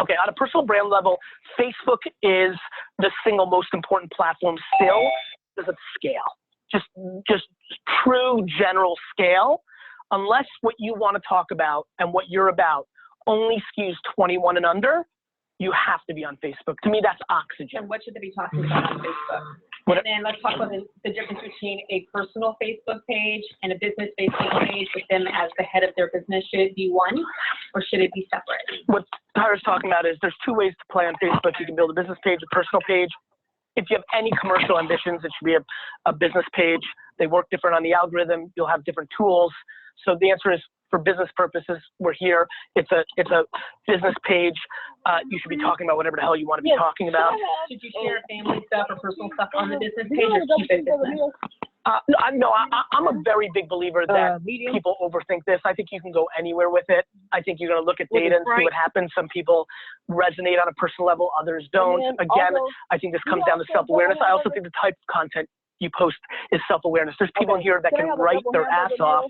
Okay, on a personal brand level, Facebook is the single most important platform still because of scale. Just true general scale, unless what you want to talk about and what you're about only skews 21 and under, you have to be on Facebook. To me, that's oxygen. And what should they be talking about on Facebook? And then let's talk about the difference between a personal Facebook page and a business Facebook page with them as the head of their business. Should it be one or should it be separate? What Tyra's talking about is there's two ways to play on Facebook. You can build a business page, a personal page. If you have any commercial ambitions, it should be a business page. They work different on the algorithm. You'll have different tools. So the answer is, for business purposes, we're here. It's a business page. You should be talking about whatever the hell you want to be talking about. Should you share family stuff or personal stuff on the business page or keep it business? No, I'm a very big believer that people overthink this. I think you can go anywhere with it. I think you're going to look at data and see what happens. Some people resonate on a personal level, others don't. Again, I think this comes down to self-awareness. I also think the type of content you post is self-awareness. There's people here that can write their ass off,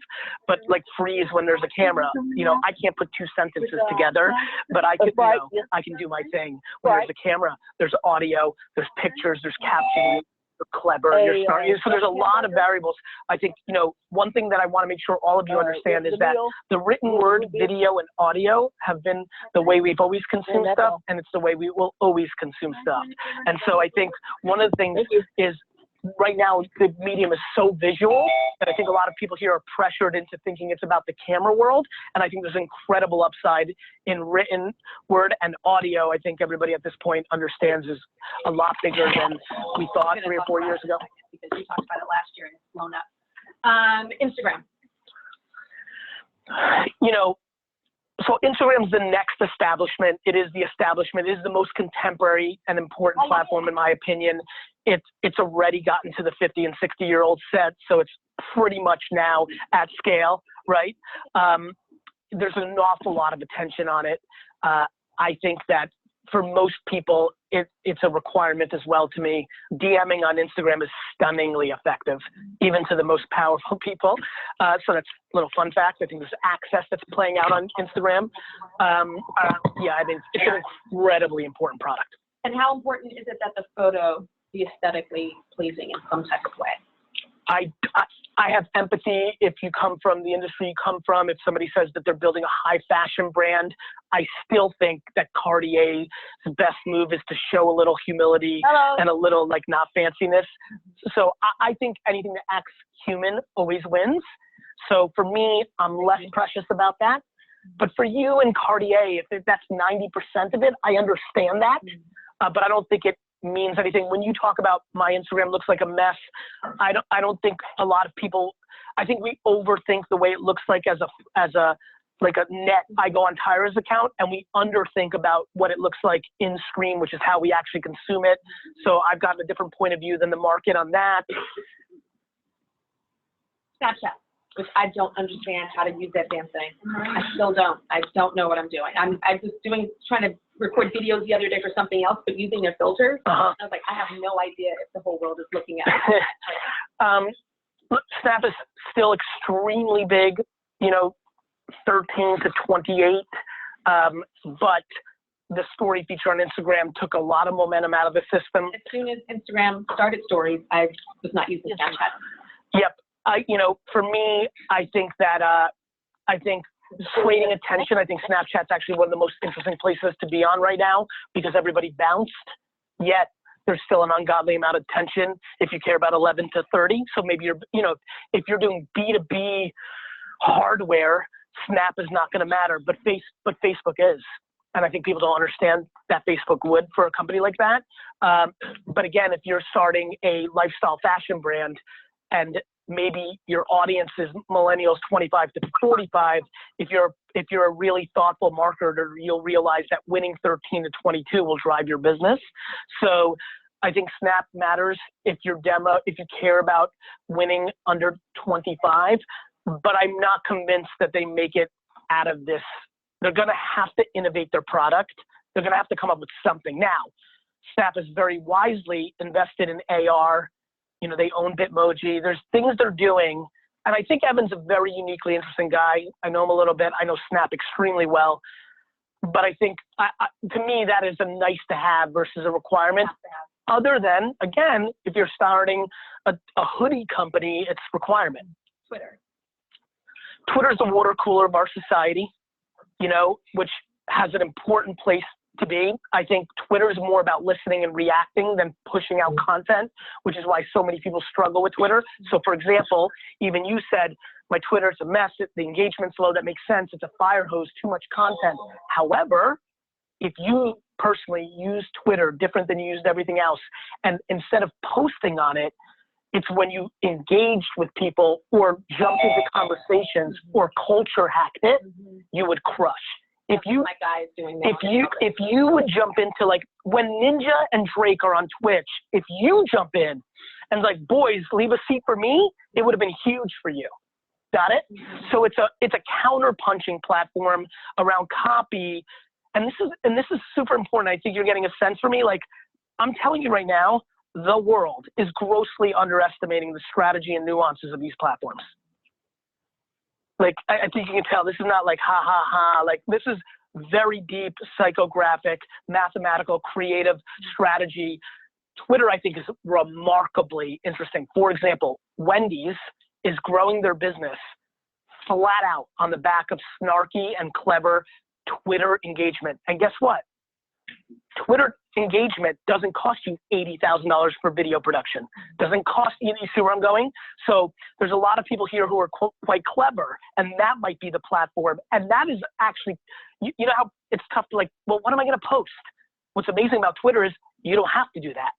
but like freeze when there's a camera. You know, I can't put two sentences together, but I can, I can do my thing. When there's a camera, there's audio, there's pictures, there's captioning. You're clever, you're smart. So there's a lot of variables. I think, you know, one thing that I want to make sure all of you understand is that the written word, video, and audio have been the way we've always consumed stuff, and it's the way we will always consume stuff. And so I think one of the things is, right now, the medium is so visual that I think a lot of people here are pressured into thinking it's about the camera world. And I think there's incredible upside in written word and audio. I think everybody at this point understands is a lot bigger than we thought 3 or 4 years ago. Because we talked about it last year and it's blown up. Instagram. You know, so Instagram's the next establishment. It is the establishment. It is the most contemporary and important platform, in my opinion. It's already gotten to the 50 and 60-year-old set, so it's pretty much now at scale, right? There's an awful lot of attention on it. I think that for most people, it's a requirement as well to me. DMing on Instagram is stunningly effective, even to the most powerful people. So that's a little fun fact. I think there's access that's playing out on Instagram. Yeah, I mean, it's an incredibly important product. And how important is it that the photo be aesthetically pleasing in some type of way? I have empathy if you come from the industry you come from. If somebody says that they're building a high fashion brand, I still think that Cartier's best move is to show a little humility and a little like not fanciness. So I think anything that acts human always wins. So for me, I'm less precious about that. But for you and Cartier, if that's 90% of it, I understand that. But I don't think it means anything. When you talk about my Instagram looks like a mess, I don't think a lot of people, I think we overthink the way it looks like as a like a net. I go on Tyra's account and we underthink about what it looks like in screen, which is how we actually consume it. So I've got a different point of view than the market on that. Snapchat, which I don't understand how to use that damn thing. I still don't. I don't know what I'm doing. I'm just trying to record videos the other day for something else, but using their filters. I was like, I have no idea if the whole world is looking at it. Snap is still extremely big, you know, 13 to 28. But the story feature on Instagram took a lot of momentum out of the system. As soon as Instagram started stories, I was not using Snapchat. Yep. You know, for me, I think that, I think trading attention, I think Snapchat's actually one of the most interesting places to be on right now because everybody bounced, yet there's still an ungodly amount of tension if you care about 11 to 30. So maybe you're, you know, if you're doing B2B hardware, Snap is not going to matter, but Facebook is. And I think people don't understand that Facebook would for a company like that. But again, if you're starting a lifestyle fashion brand and maybe your audience is millennials 25 to 45, if you're a really thoughtful marketer, you'll realize that winning 13 to 22 will drive your business. So I think Snap matters if you care about winning under 25, but I'm not convinced that they make it out of this. They're gonna have to innovate their product. They're gonna have to come up with something. Now, Snap is very wisely invested in AR. You know, they own Bitmoji. There's things they're doing. And I think Evan's a very uniquely interesting guy. I know him a little bit. I know Snap extremely well. But I think, to me, that is a nice to have versus a requirement. Other than, again, if you're starting a hoodie company, it's requirement. Twitter's the water cooler of our society, you know, which has an important place to be. I think Twitter is more about listening and reacting than pushing out content, which is why so many people struggle with Twitter. So for example, even you said, my Twitter's a mess, the engagement's low, that makes sense, it's a fire hose, too much content. However, if you personally use Twitter different than you used everything else, and instead of posting on it, it's when you engaged with people or jumped into conversations or culture hacked it, you would crush. If you, my guy is doing that. If you would jump into, like, when Ninja and Drake are on Twitch, if you jump in and like, boys, leave a seat for me, it would have been huge for you. Got it? So it's a counter-punching platform around copy, and this is super important. I think you're getting a sense for me. Like, I'm telling you right now, the world is grossly underestimating the strategy and nuances of these platforms. Like, I think you can tell this is not like ha ha ha. Like, this is very deep, psychographic, mathematical, creative strategy. Twitter, I think, is remarkably interesting. For example, Wendy's is growing their business flat out on the back of snarky and clever Twitter engagement. And guess what? Twitter engagement doesn't cost you $80,000 for video production. Doesn't cost you, you see where I'm going? So there's a lot of people here who are quite clever, and that might be the platform. And that is actually, you know how it's tough to, like, well, what am I gonna post? What's amazing about Twitter is you don't have to do that.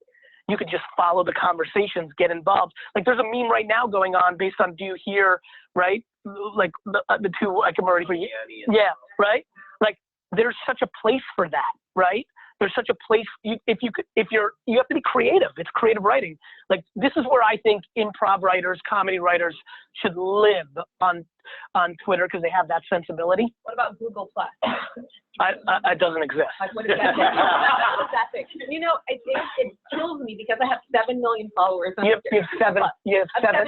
You could just follow the conversations, get involved. Like, there's a meme right now going on based on Do You Hear, right? Like the two, I can already, yeah, right? Like, there's such a place for that, right? There's such a place, you have to be creative. It's creative writing. Like, this is where I think improv writers, comedy writers should live on Twitter, because they have that sensibility. What about Google Plus? It doesn't exist. Like, what is that? What's that thing? You know, it kills me because I have 7 million followers. You have seven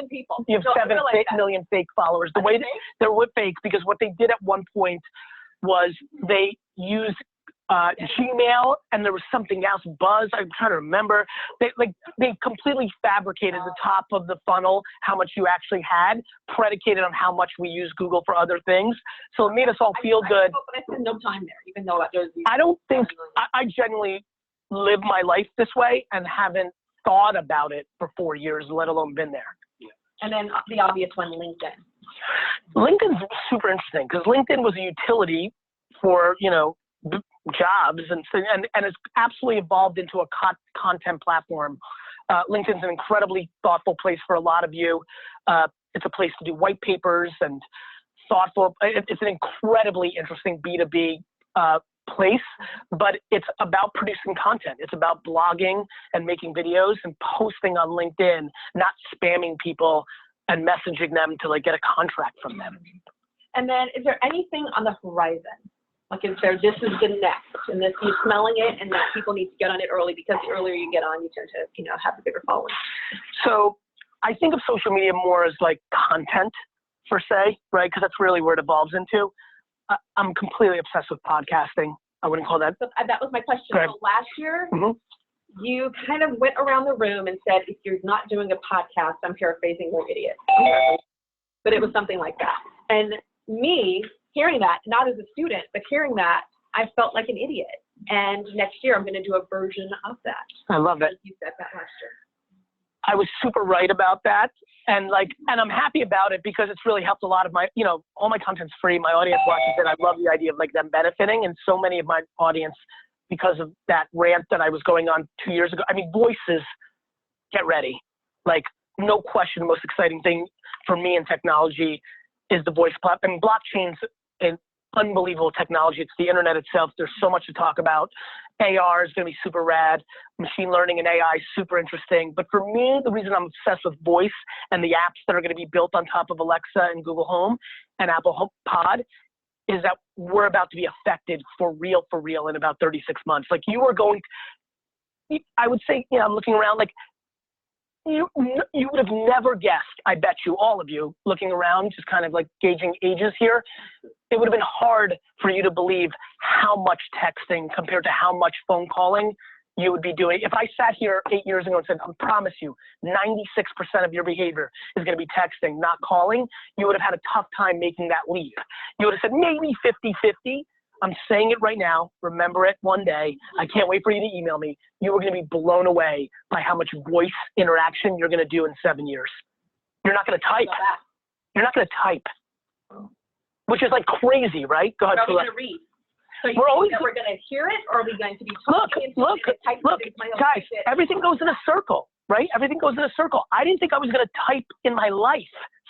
people. You have So 7 million fake followers. The way they're fake, because what they did at one point was they used Gmail, and there was something else, Buzz, I'm trying to remember. They completely fabricated the top of the funnel, how much you actually had, predicated on how much we use Google for other things. So it made us all feel good. But I spend no time there, even though there's these. I don't think, I genuinely live my life this way and haven't thought about it for 4 years, let alone been there. And then the obvious one, LinkedIn. LinkedIn's super interesting, because LinkedIn was a utility for, you know, jobs, and it's absolutely evolved into a content platform. LinkedIn's an incredibly thoughtful place for a lot of you. It's a place to do white papers and thoughtful. It's an incredibly interesting B2B place, but it's about producing content. It's about blogging and making videos and posting on LinkedIn, not spamming people and messaging them to, like, get a contract from them. And then, is there anything on the horizon? Like, is there, this is the next, and this, you're smelling it, and that people need to get on it early, because the earlier you get on, you tend to, you know, have a bigger following. So I think of social media more as like content, per se, right? Because that's really where it evolves into. I'm completely obsessed with podcasting. I wouldn't call that. So that was my question. So last year, you kind of went around the room and said, if you're not doing a podcast, I'm paraphrasing, you're an idiot. But it was something like that. And me, hearing that, not as a student, but hearing that, I felt like an idiot. And next year, I'm going to do a version of that. I love it. You said that last year. I was super right about that. And I'm happy about it, because it's really helped a lot of my, you know, all my content's free. My audience watches it. I love the idea of, like, them benefiting. And so many of my audience, because of that rant that I was going on 2 years ago. I mean, voices, get ready. Like, no question, the most exciting thing for me in technology is the voice platform. And blockchain's an unbelievable technology. It's the internet itself. There's so much to talk about. AR is going to be super rad. Machine learning and AI is super interesting. But for me, the reason I'm obsessed with voice and the apps that are going to be built on top of Alexa and Google Home and Apple Pod is that we're about to be affected for real in about 36 months. Like, you are going, I would say, you know, I'm looking around, like, you would have never guessed, I bet you, all of you, looking around, just kind of like gauging ages here, it would have been hard for you to believe how much texting compared to how much phone calling you would be doing. If I sat here 8 years ago and said, I promise you, 96% of your behavior is going to be texting, not calling, you would have had a tough time making that leap. You would have said maybe 50-50. I'm saying it right now. Remember it one day. I can't wait for you to email me. You are going to be blown away by how much voice interaction you're going to do in 7 years. You're not going to type. You're not going to type, which is like crazy, right? Go ahead. Are we going to read? So you think that we're going to hear it, or are we going to be talking? Look, guys, everything goes in a circle, right? Everything goes in a circle. I didn't think I was going to type in my life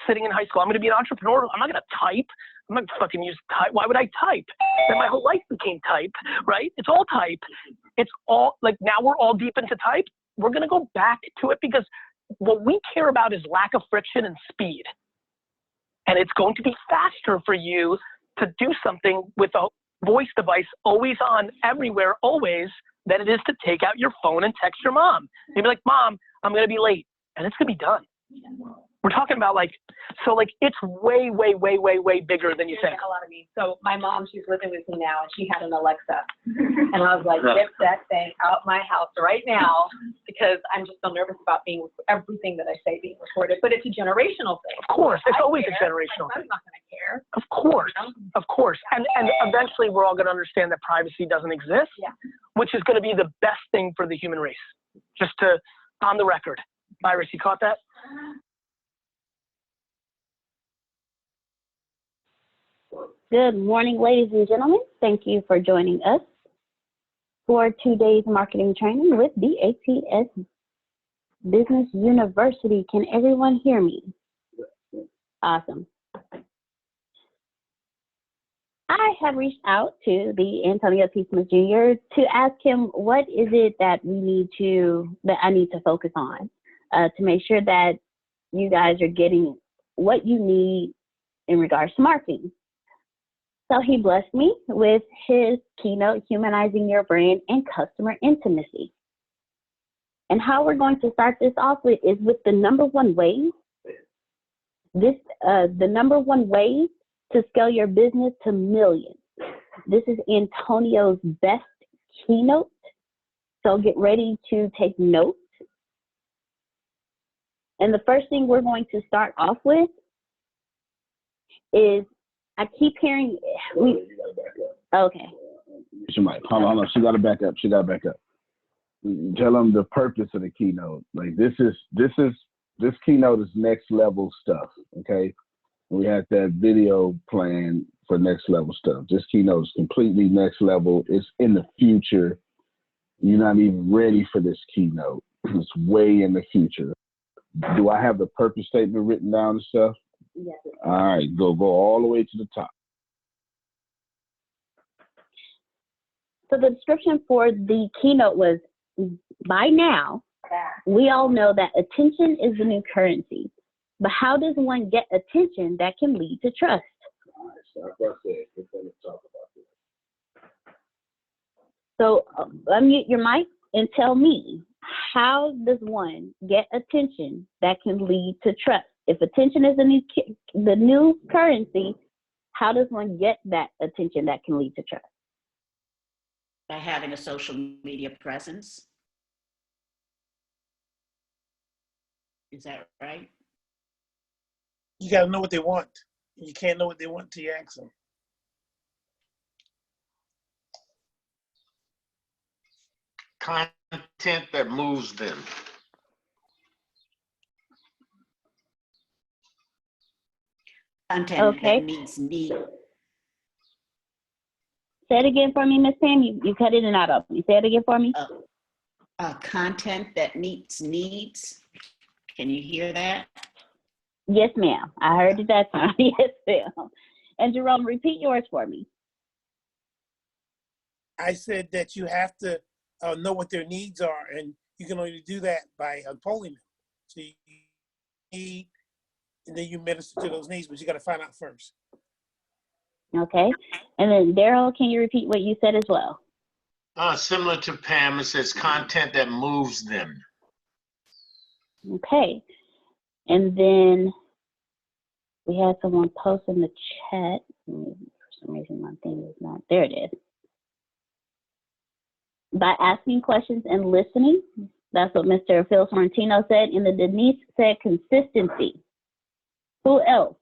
sitting in high school. I'm going to be an entrepreneur. I'm not going to type. I'm not gonna fucking use type. Why would I type? Then my whole life became type, right? It's all type. It's all, like, now we're all deep into type. We're gonna go back to it because what we care about is lack of friction and speed. And it's going to be faster for you to do something with a voice device always on, everywhere, always, than it is to take out your phone and text your mom. You'd be like, Mom, I'm gonna be late. And it's gonna be done. We're talking about like, so like it's way, way, way, way, way bigger than you think. A lot of me. So my mom, she's living with me now, and she had an Alexa, and I was like, get that thing out my house right now, because I'm just so nervous about everything that I say being recorded. But it's a generational thing. Of course, it's always a generational thing. I'm not going to care. Of course, of course, and eventually we're all going to understand that privacy doesn't exist, which is going to be the best thing for the human race. Just to, on the record, Iris, you caught that? Good morning, ladies and gentlemen. Thank you for joining us for today's marketing training with BATS Business University. Can everyone hear me? Awesome. I have reached out to the Antonio T. Smith Jr. to ask him what is it that I need to focus on to make sure that you guys are getting what you need in regards to marketing. So he blessed me with his keynote, Humanizing Your Brand and Customer Intimacy. And how we're going to start this off with is with the number one way. The number one way to scale your business to millions. This is Antonio's best keynote. So get ready to take notes. And the first thing we're going to start off with is, I keep hearing, okay. She might, hold on, she got to back up, Tell them the purpose of the keynote. Like this keynote is next level stuff, okay? We have that video plan for next level stuff. This keynote is completely next level. It's in the future. You're not even ready for this keynote. It's way in the future. Do I have the purpose statement written down and stuff? Yes. All right, go all the way to the top. So the description for the keynote was, by now, we all know that attention is the new currency. But how does one get attention that can lead to trust? All right, so that's what I said. Let's talk about this. So unmute your mic and tell me, how does one get attention that can lead to trust? If attention is the new currency, how does one get that attention that can lead to trust? By having a social media presence. Is that right? You got to know what they want. You can't know what they want until you ask them. Content that moves them. Content that meets need. Say it again for me, Miss Pam. You cut in and out of me. Say it again for me. Content that meets needs. Can you hear that? Yes, ma'am. I heard it that time. Yes, ma'am. And Jerome, repeat yours for me. I said that you have to know what their needs are, and you can only do that by polling them. So you need, and then you minister to those needs, but you got to find out first. Okay. And then Daryl, can you repeat what you said as well? Similar to Pam, it says content that moves them. Okay. And then we had someone post in the chat. For some reason, my thing is not, there it is. By asking questions and listening. That's what Mr. Phil Sorrentino said. And then Denise said consistency. Who else?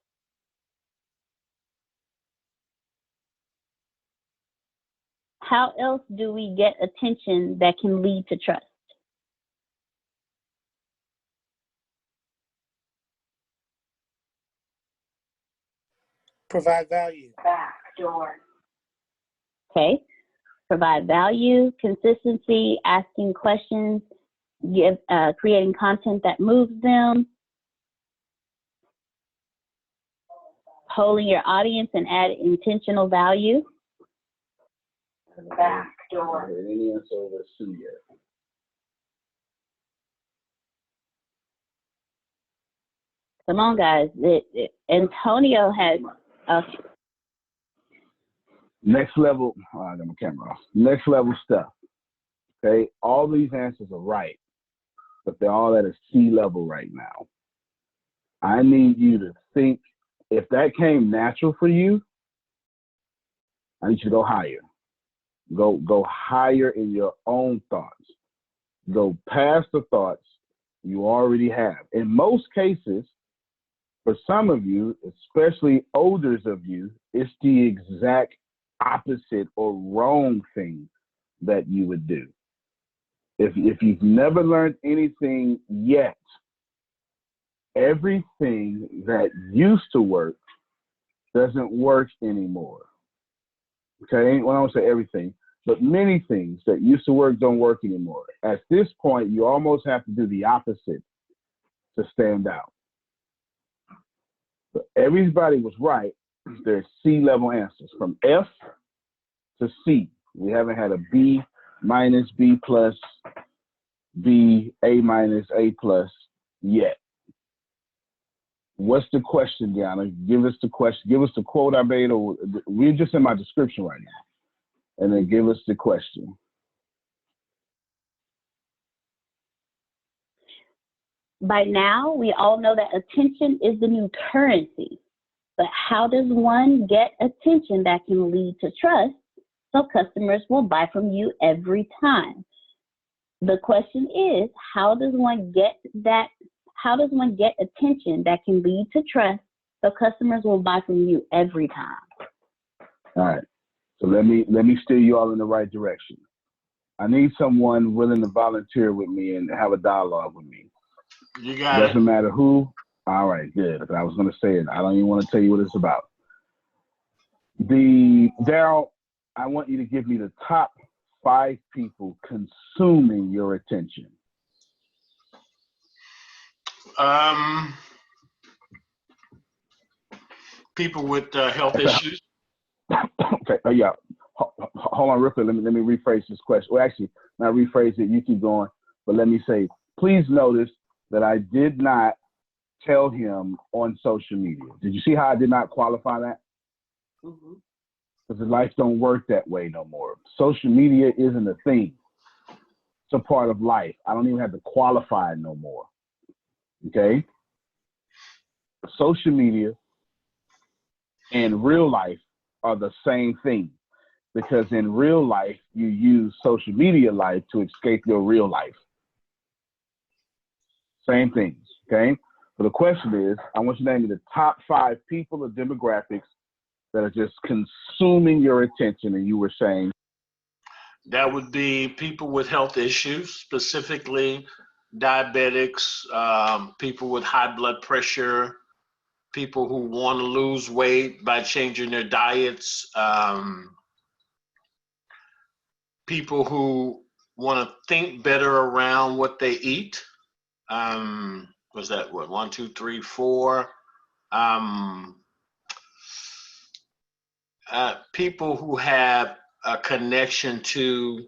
How else do we get attention that can lead to trust? Provide value. Back door. Okay. Provide value, consistency, asking questions, creating content that moves them, polling your audience and add intentional value. Back door. Any answer over C yet? Come on, guys. Antonio has Next level, I got my camera off. Next level stuff. Okay, all these answers are right, but they're all at a C level right now. I need you to think, if that came natural for you, I need you to go higher. Go higher in your own thoughts. Go past the thoughts you already have. In most cases, for some of you, especially olders of you, it's the exact opposite or wrong thing that you would do. If you've never learned anything yet, everything that used to work doesn't work anymore. Okay, well, I don't say everything, but many things that used to work don't work anymore. At this point, you almost have to do the opposite to stand out. So everybody was right. There's C-level answers from F to C. We haven't had a B minus, B plus, B, A minus, A plus yet. What's the question, Deanna? Give us the question. Give us the quote I made, or we're just in my description right now. And then give us the question. By now, we all know that attention is the new currency. But how does one get attention that can lead to trust so customers will buy from you every time? The question is, how does one get attention that can lead to trust so customers will buy from you every time? All right. So let me steer you all in the right direction. I need someone willing to volunteer with me and have a dialogue with me. You got it. Doesn't matter who. All right, good. I was going to say it. I don't even want to tell you what it's about. Daryl, I want you to give me the top 5 people consuming your attention. People with health issues. Okay. Oh yeah. Hold on, real quick. Let me rephrase this question. Well, actually, not rephrase it. You keep going. But let me say, please notice that I did not tell him on social media. Did you see how I did not qualify that? Because life don't work that way no more. Social media isn't a thing. It's a part of life. I don't even have to qualify it no more. Okay? Social media and real life are the same thing, because in real life, you use social media life to escape your real life. Same things, okay? So the question is, I want you to name me the top 5 people or demographics that are just consuming your attention, and you were saying? That would be people with health issues, specifically diabetics, people with high blood pressure, people who want to lose weight by changing their diets, people who want to think better around what they eat. Was that what? 1, 2, 3, 4. People who have a connection to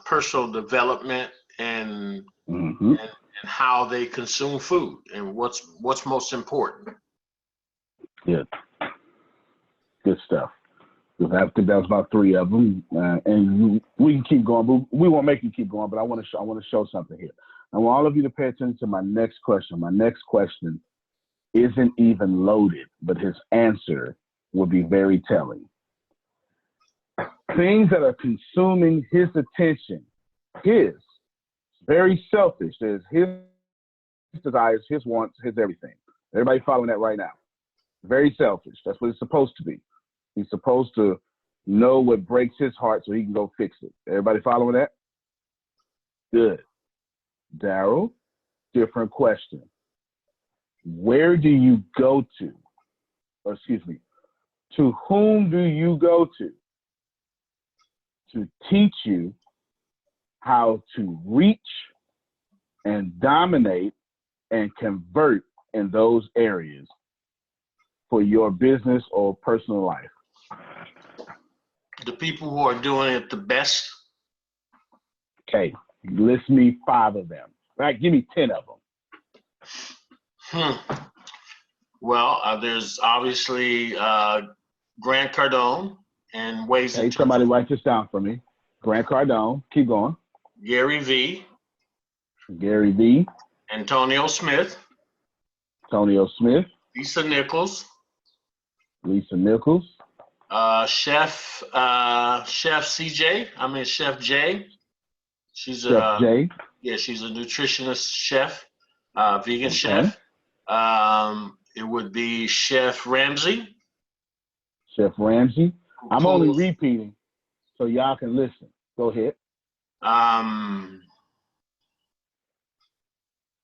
personal development and how they consume food and what's most important. Good stuff. I think that was about 3 of them, and we can keep going, but we won't make you keep going. But I want to show something here. I want all of you to pay attention to my next question. My next question isn't even loaded, but his answer will be very telling. Things that are consuming his attention, very selfish. There's his desires, his wants, his everything. Everybody following that right now? Very selfish. That's what it's supposed to be. He's supposed to know what breaks his heart so he can go fix it. Everybody following that? Good. Daryl, different question. Where do you go to? Or excuse me, to whom do you go to teach you how to reach and dominate and convert in those areas for your business or personal life? The people who are doing it the best. Okay, list me 5 of them. Right, give me 10 of them. Well, there's obviously Grant Cardone and ways. Hey, somebody write this down for me. Grant Cardone, keep going. Gary V. Antonio Smith. Lisa Nichols. Chef Jay. She's Chef Jay. Yeah, she's a nutritionist chef, vegan chef. It would be Chef Ramsay. I'm only repeating so y'all can listen. Go ahead.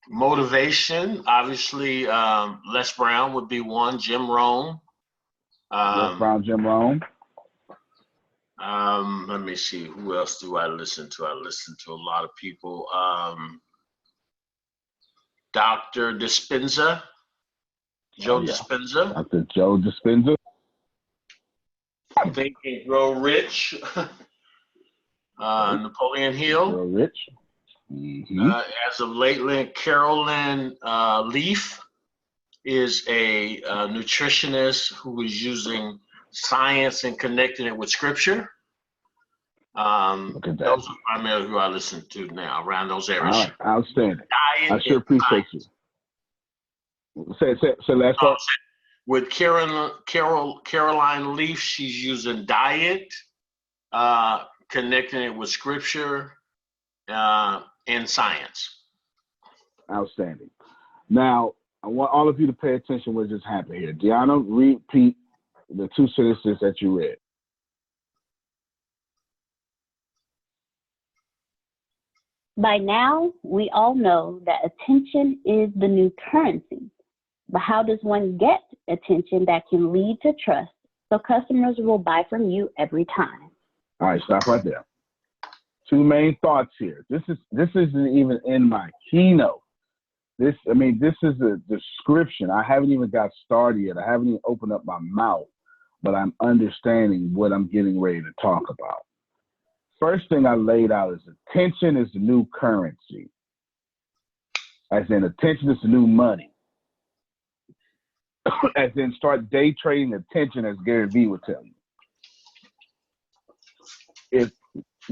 Motivation, obviously, Les Brown would be one. Jim Rohn. Jim Rohn. Let me see. Who else do I listen to? I listen to a lot of people. Dr. Dispenza. Joe Dispenza. Dr. Joe Dispenza. Think and Grow Rich. Napoleon Hill. Grow Rich. Mm-hmm. As of lately, Carolyn Leaf is a nutritionist who is using science and connecting it with scripture. Those are primarily who I listen to now around those areas. All right, outstanding. Diet I sure appreciate science. you. Say last part. With Caroline Leaf, she's using diet, connecting it with scripture, and science. Outstanding. Now, I want all of you to pay attention what just happened here. Deanna, repeat the 2 sentences that you read. By now, we all know that attention is the new currency. But how does one get attention that can lead to trust so customers will buy from you every time? All right, stop right there. 2 main thoughts here. This isn't even in my keynote. This is a description. I haven't even got started yet. I haven't even opened up my mouth, but I'm understanding what I'm getting ready to talk about. First thing I laid out is attention is the new currency. As in, attention is the new money. As in, start day trading attention, as Gary Vee would tell you. If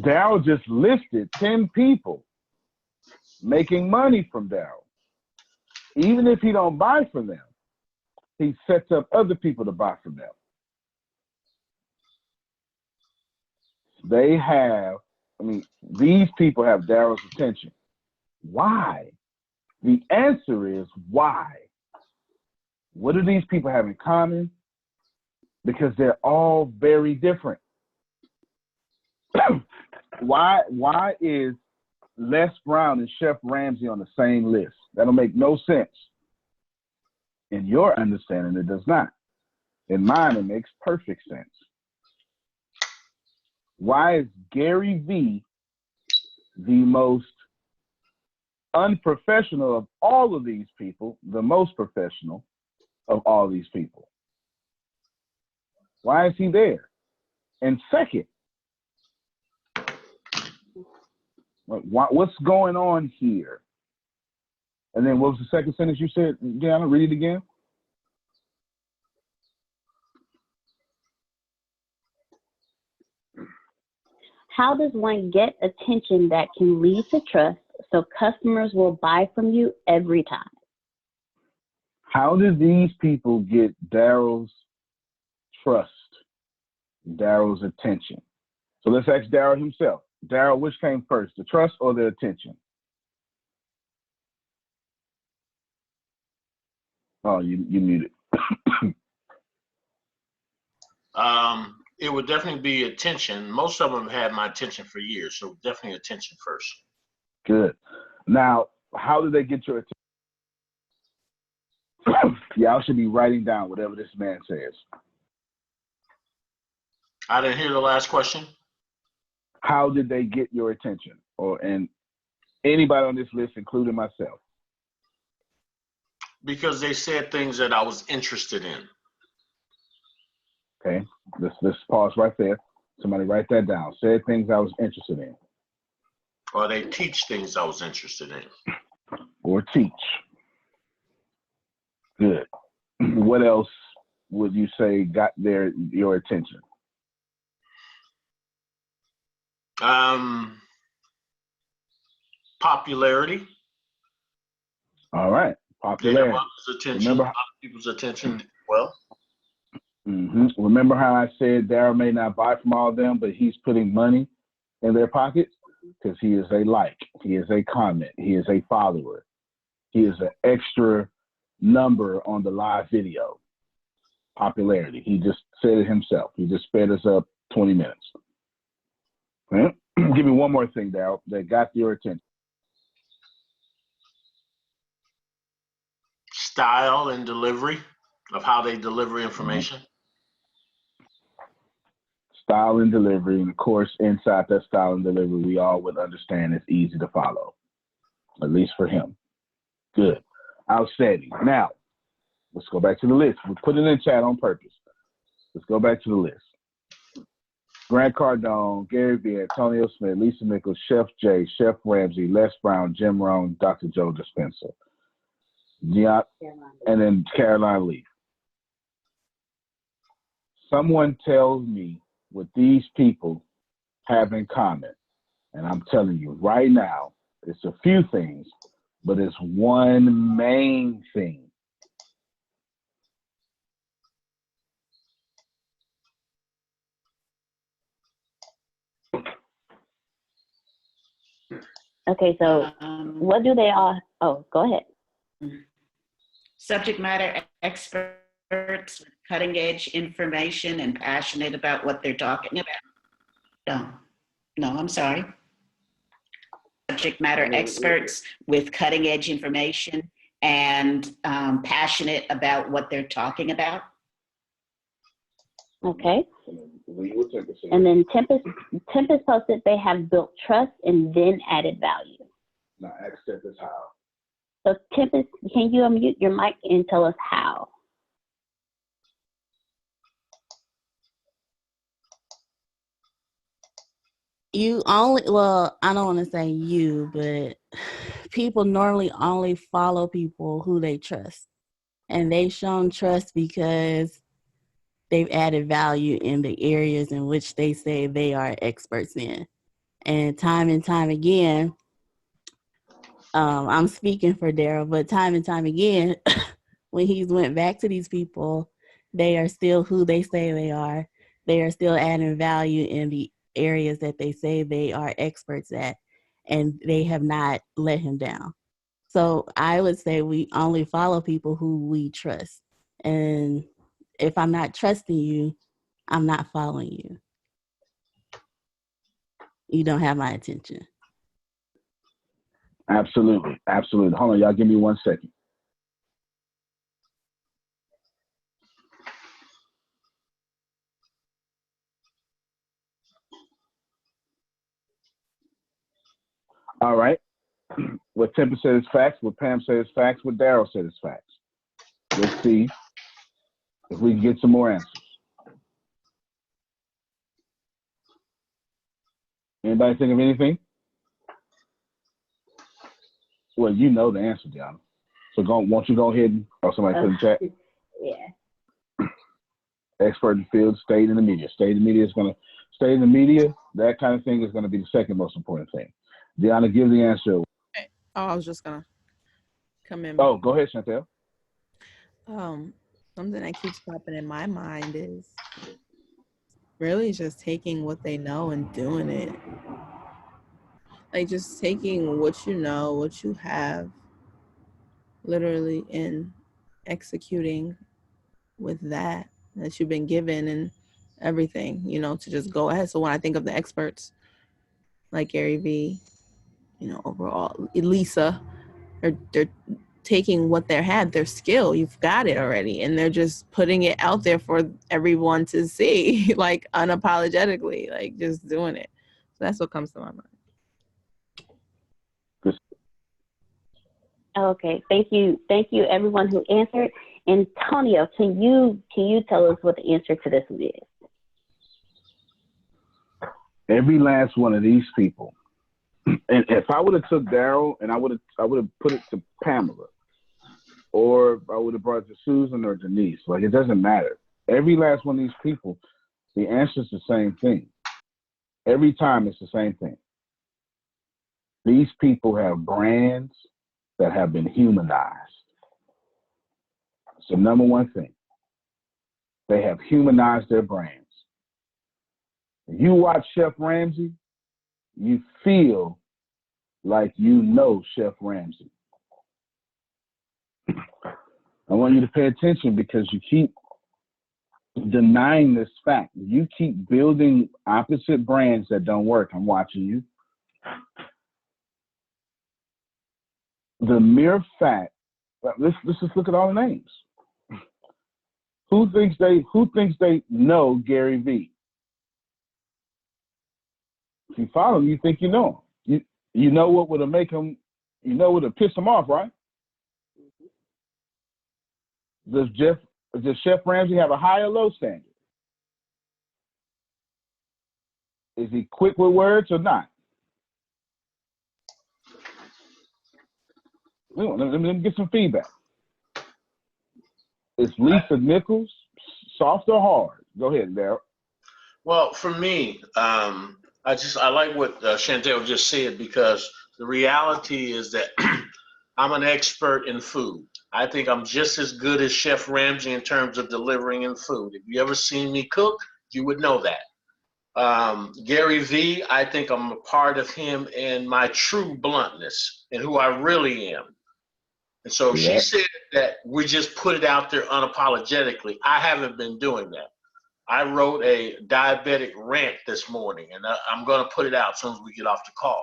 Darryl just listed 10 people making money from Darryl, even if he don't buy from them, he sets up other people to buy from them. These people have Darryl's attention. Why? The answer is why. What do these people have in common? Because they're all very different. Why is Les Brown and Chef Ramsay on the same list? That'll make no sense. In your understanding, it does not. In mine, it makes perfect sense. Why is Gary Vee the most unprofessional of all of these people, the most professional of all these people? Why is he there? And second, what's going on here? And then what was the second sentence you said, Deanna? Read it again. How does one get attention that can lead to trust So customers will buy from you every time. How did these people get Daryl's trust, Daryl's attention? So let's ask Daryl himself. Daryl, which came first, the trust or the attention? Oh, you muted. It would definitely be attention. Most of them had my attention for years, so definitely attention first. Good. Now, how did they get your attention? Y'all should be writing down whatever this man says. I didn't hear the last question. How did they get your attention? And anybody on this list, including myself? Because they said things that I was interested in. Okay, let's pause right there. Somebody write that down. Said things I was interested in. Or they teach things I was interested in. Or teach. Good. What else would you say got your attention? Popularity. All right, popularity. Attention. A lot of people's attention. Well. Remember how I said Daryl may not buy from all of them, but he's putting money in their pockets? Because he is a like, he is a comment, he is a follower. He is an extra number on the live video. Popularity. He just said it himself. He just sped us up 20 minutes. Okay? Give me one more thing, Daryl, that got your attention. Style and delivery of how they deliver information. Style and delivery, and of course, inside that style and delivery, we all would understand it's easy to follow, at least for him. Good. Outstanding. Now, let's go back to the list. We put it in chat on purpose. Let's go back to the list. Grant Cardone, Gary Vee, Antonio Smith, Lisa Nichols, Chef Jay, Chef Ramsey, Les Brown, Jim Rohn, Dr. Joe Dispenza, and then Caroline Lee. Someone tells me what these people have in common, and I'm telling you right now, it's a few things, but it's one main thing. Okay, so what do they all, oh, go ahead. Subject matter experts with cutting edge information and passionate about what they're talking about. No, I'm sorry. Subject matter experts with cutting edge information and passionate about what they're talking about. Okay. And then Tempest posted they have built trust and then added value. Now, ask Tempest how. So Tempest, can you unmute your mic and tell us how? You only, well, I don't want to say you, but people normally only follow people who they trust. And they've shown trust because they've added value in the areas in which they say they are experts in. And time again, I'm speaking for Daryl, but time and time again, when he's went back to these people, they are still who they say they are. They are still adding value in the areas that they say they are experts at, and they have not let him down. So I would say we only follow people who we trust. And if I'm not trusting you, I'm not following you. You don't have my attention. Absolutely. Absolutely. Hold on, y'all. Give me 1 second. All right. What Tempest said is facts. What Pam said is facts. What Daryl said is facts. Let's see if we can get some more answers. Anybody think of anything? Well, you know the answer, Deanna. So won't you go ahead and, or somebody put in chat? Yeah. Expert in the field, stayed in the media. Stay in the media is going to stay in the media. That kind of thing is going to be the second most important thing. Deanna, give the answer. Oh, I was just gonna come in. Oh, go ahead, Chantel. Something that keeps popping in my mind is really just taking what they know and doing it. Like just taking what you know, what you have, literally, and executing with that you've been given and everything, to just go ahead. So when I think of the experts like Gary Vee, overall, Elisa, they're taking what they had, their skill, you've got it already, and they're just putting it out there for everyone to see, like unapologetically, like just doing it. So that's what comes to my mind. Okay, thank you everyone who answered. Antonio, can you tell us what the answer to this is? Every last one of these people, and if I would have took Daryl and I would have put it to Pamela, or I would have brought it to Susan or Denise, like it doesn't matter. Every last one of these people, the answer is the same thing. Every time it's the same thing. These people have brands that have been humanized. It's the number one thing. They have humanized their brands. If you watch Chef Ramsay, you feel like you know Chef Ramsay. I want you to pay attention because you keep denying this fact. You keep building opposite brands that don't work. I'm watching you. The mere fact, let's just look at all the names. Who thinks they know Gary Vee? If you follow him, you think you know him. You know what would make him, you know what would piss him off, right? Does Chef Ramsay have a high or low standard? Is he quick with words or not? Let me get some feedback. Is Lisa Nichols soft or hard? Go ahead, Daryl. Well, for me, I like what Chantel just said, because the reality is that I'm an expert in food. I think I'm just as good as Chef Ramsay in terms of delivering in food. If you ever seen me cook, you would know that. Gary Vee, I think I'm a part of him in my true bluntness and who I really am. And so she said that we just put it out there unapologetically. I haven't been doing that. I wrote a diabetic rant this morning, and I'm going to put it out as soon as we get off the call.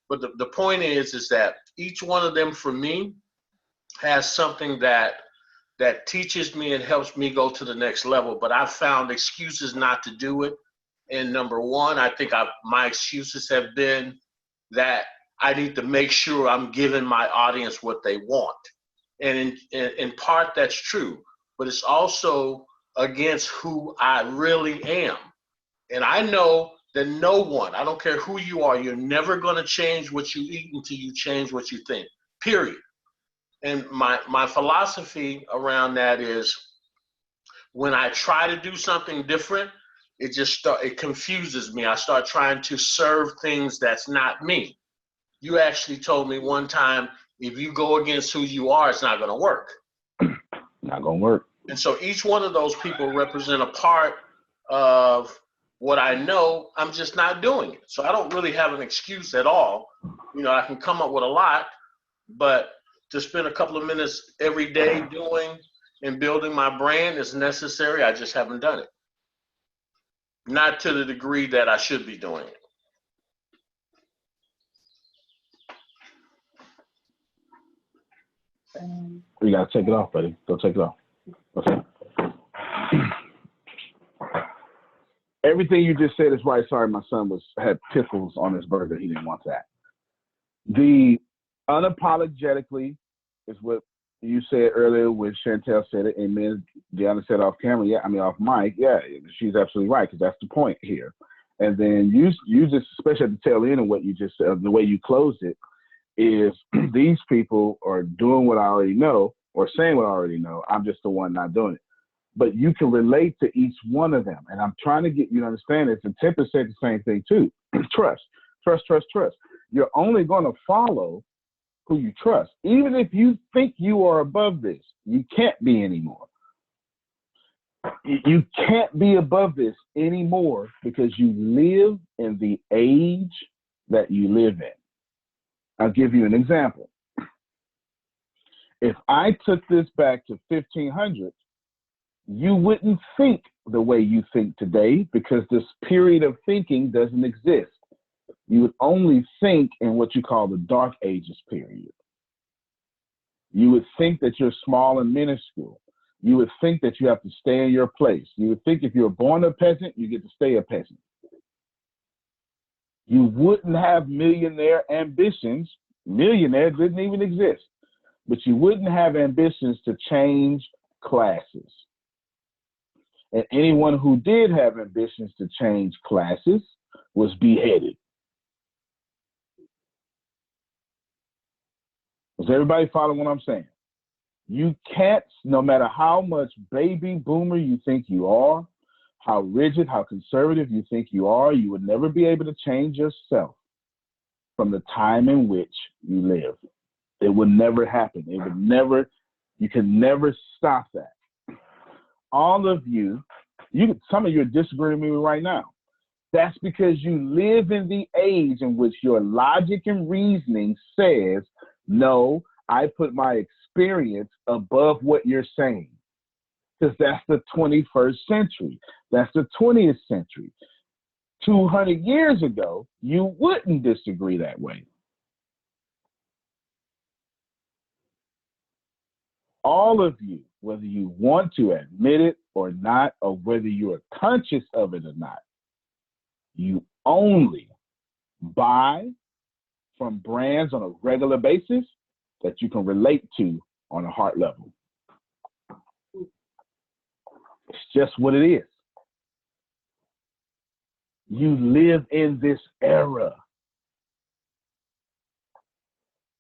But the point is that each one of them for me has something that teaches me and helps me go to the next level. But I've found excuses not to do it. And number one, I think my excuses have been that I need to make sure I'm giving my audience what they want. And in part, that's true. But it's also against who I really am. And I know that no one, I don't care who you are, you're never going to change what you eat until you change what you think, period. And my philosophy around that is when I try to do something different, it confuses me. I start trying to serve things that's not me. You actually told me one time, if you go against who you are, it's not going to work. Not going to work. And so each one of those people represent a part of what I know. I'm just not doing it. So I don't really have an excuse at all. I can come up with a lot, but to spend a couple of minutes every day doing and building my brand is necessary. I just haven't done it. Not to the degree that I should be doing it. You got to take it off, buddy. Go take it off. Okay. Everything you just said is right. Sorry, my son had pickles on his burger. He didn't want that. The unapologetically is what you said earlier when Chantel said it, and then Deanna said off camera. Yeah, I mean off mic. Yeah, she's absolutely right, because that's the point here. And then you just, especially at the tail end of what you just said, the way you closed it, is these people are doing what I already know or saying what I already know. I'm just the one not doing it. But you can relate to each one of them. And I'm trying to get you to understand this. And Tempest said the same thing too. Trust. You're only going to follow who you trust. Even if you think you are above this, you can't be anymore. You can't be above this anymore because you live in the age that you live in. I'll give you an example. If I took this back to 1500, you wouldn't think the way you think today because this period of thinking doesn't exist. You would only think in what you call the Dark Ages period. You would think that you're small and minuscule. You would think that you have to stay in your place. You would think if you're born a peasant, you get to stay a peasant. You wouldn't have millionaire ambitions. Millionaire didn't even exist. But you wouldn't have ambitions to change classes. And anyone who did have ambitions to change classes was beheaded. Does everybody follow what I'm saying? You can't, no matter how much baby boomer you think you are, how rigid, how conservative you think you are, you would never be able to change yourself from the time in which you live. It would never happen. It would never, you can never stop that. All of you, some of you are disagreeing with me right now. That's because you live in the age in which your logic and reasoning says, no, I put my experience above what you're saying. Because that's the 21st century. That's the 20th century. 200 years ago, you wouldn't disagree that way. All of you, whether you want to admit it or not, or whether you are conscious of it or not, you only buy from brands on a regular basis that you can relate to on a heart level. It's just what it is. You live in this era.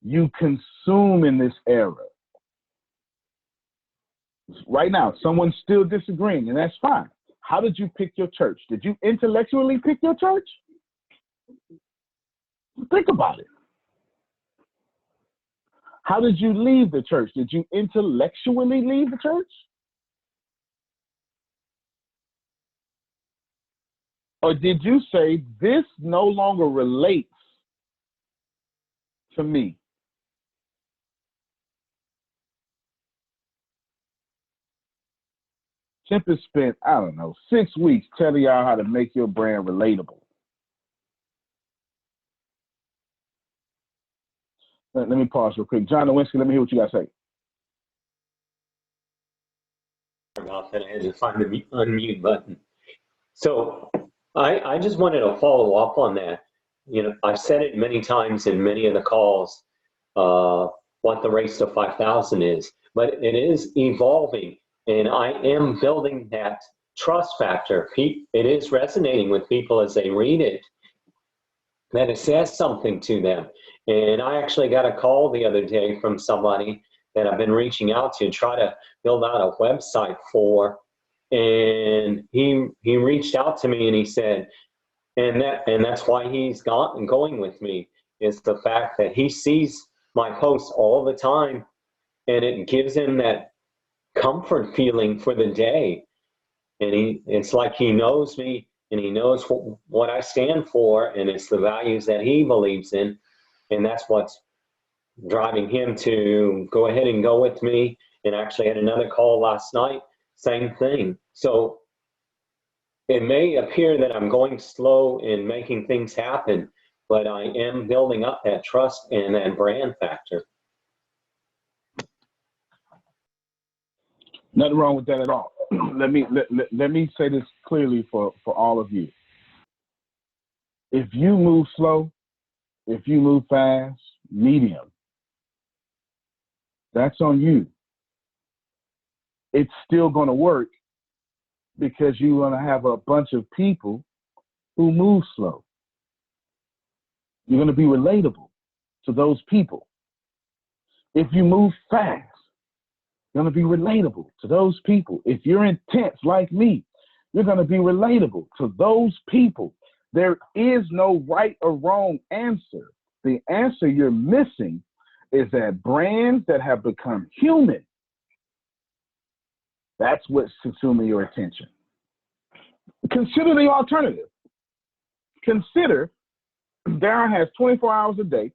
You consume in this era. Right now, someone's still disagreeing, and that's fine. How did you pick your church? Did you intellectually pick your church? Think about it. How did you leave the church? Did you intellectually leave the church? Or did you say, this no longer relates to me? Chip has spent, 6 weeks telling y'all how to make your brand relatable. Let me pause real quick. John Nowinski, let me hear what you got to say. About that, I had to find the unmute button. So I just wanted to follow up on that. You know, I've said it many times in many of the calls, what the race to 5,000 is, but it is evolving. And I am building that trust factor. It is resonating with people as they read it, that it says something to them. And I actually got a call the other day from somebody that I've been reaching out to try to build out a website for. And he reached out to me and he said, and that's why he's going with me, is the fact that he sees my posts all the time, and it gives him that comfort feeling for the day. And it's like he knows me and he knows what I stand for, and it's the values that he believes in. And that's what's driving him to go ahead and go with me. And actually had another call last night, same thing. So it may appear that I'm going slow in making things happen, but I am building up that trust and that brand factor. Nothing wrong with that at all. Let me say this clearly for all of you. If you move slow, if you move fast, medium, that's on you. It's still going to work because you're going to have a bunch of people who move slow. You're going to be relatable to those people. If you move fast, you're going to be relatable to those people. If you're intense like me, you're going to be relatable to those people. There is no right or wrong answer. The answer you're missing is that brands that have become human, that's what's consuming your attention. Consider the alternative. Consider Darren has 24 hours a day,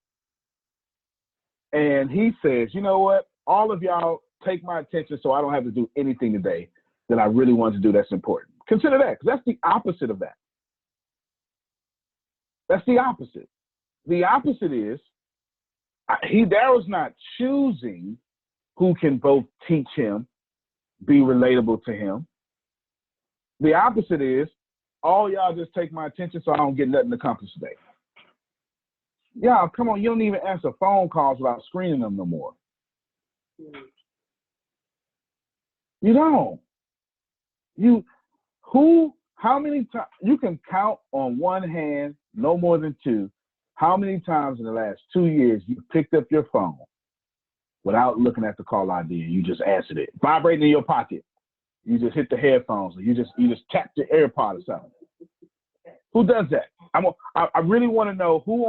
and he says, you know what? All of y'all take my attention so I don't have to do anything today that I really want to do that's important. Consider that, because that's the opposite of that. That's the opposite. The opposite is, Daryl's not choosing who can both teach him, be relatable to him. The opposite is, all y'all just take my attention so I don't get nothing accomplished today. Y'all, come on, you don't even answer phone calls without screening them no more. You don't. How many times, you can count on one hand, no more than two, how many times in the last 2 years you picked up your phone without looking at the call ID and you just answered it, vibrating in your pocket. You just hit the headphones, or you just tapped your AirPod or something. Who does that? I really want to know who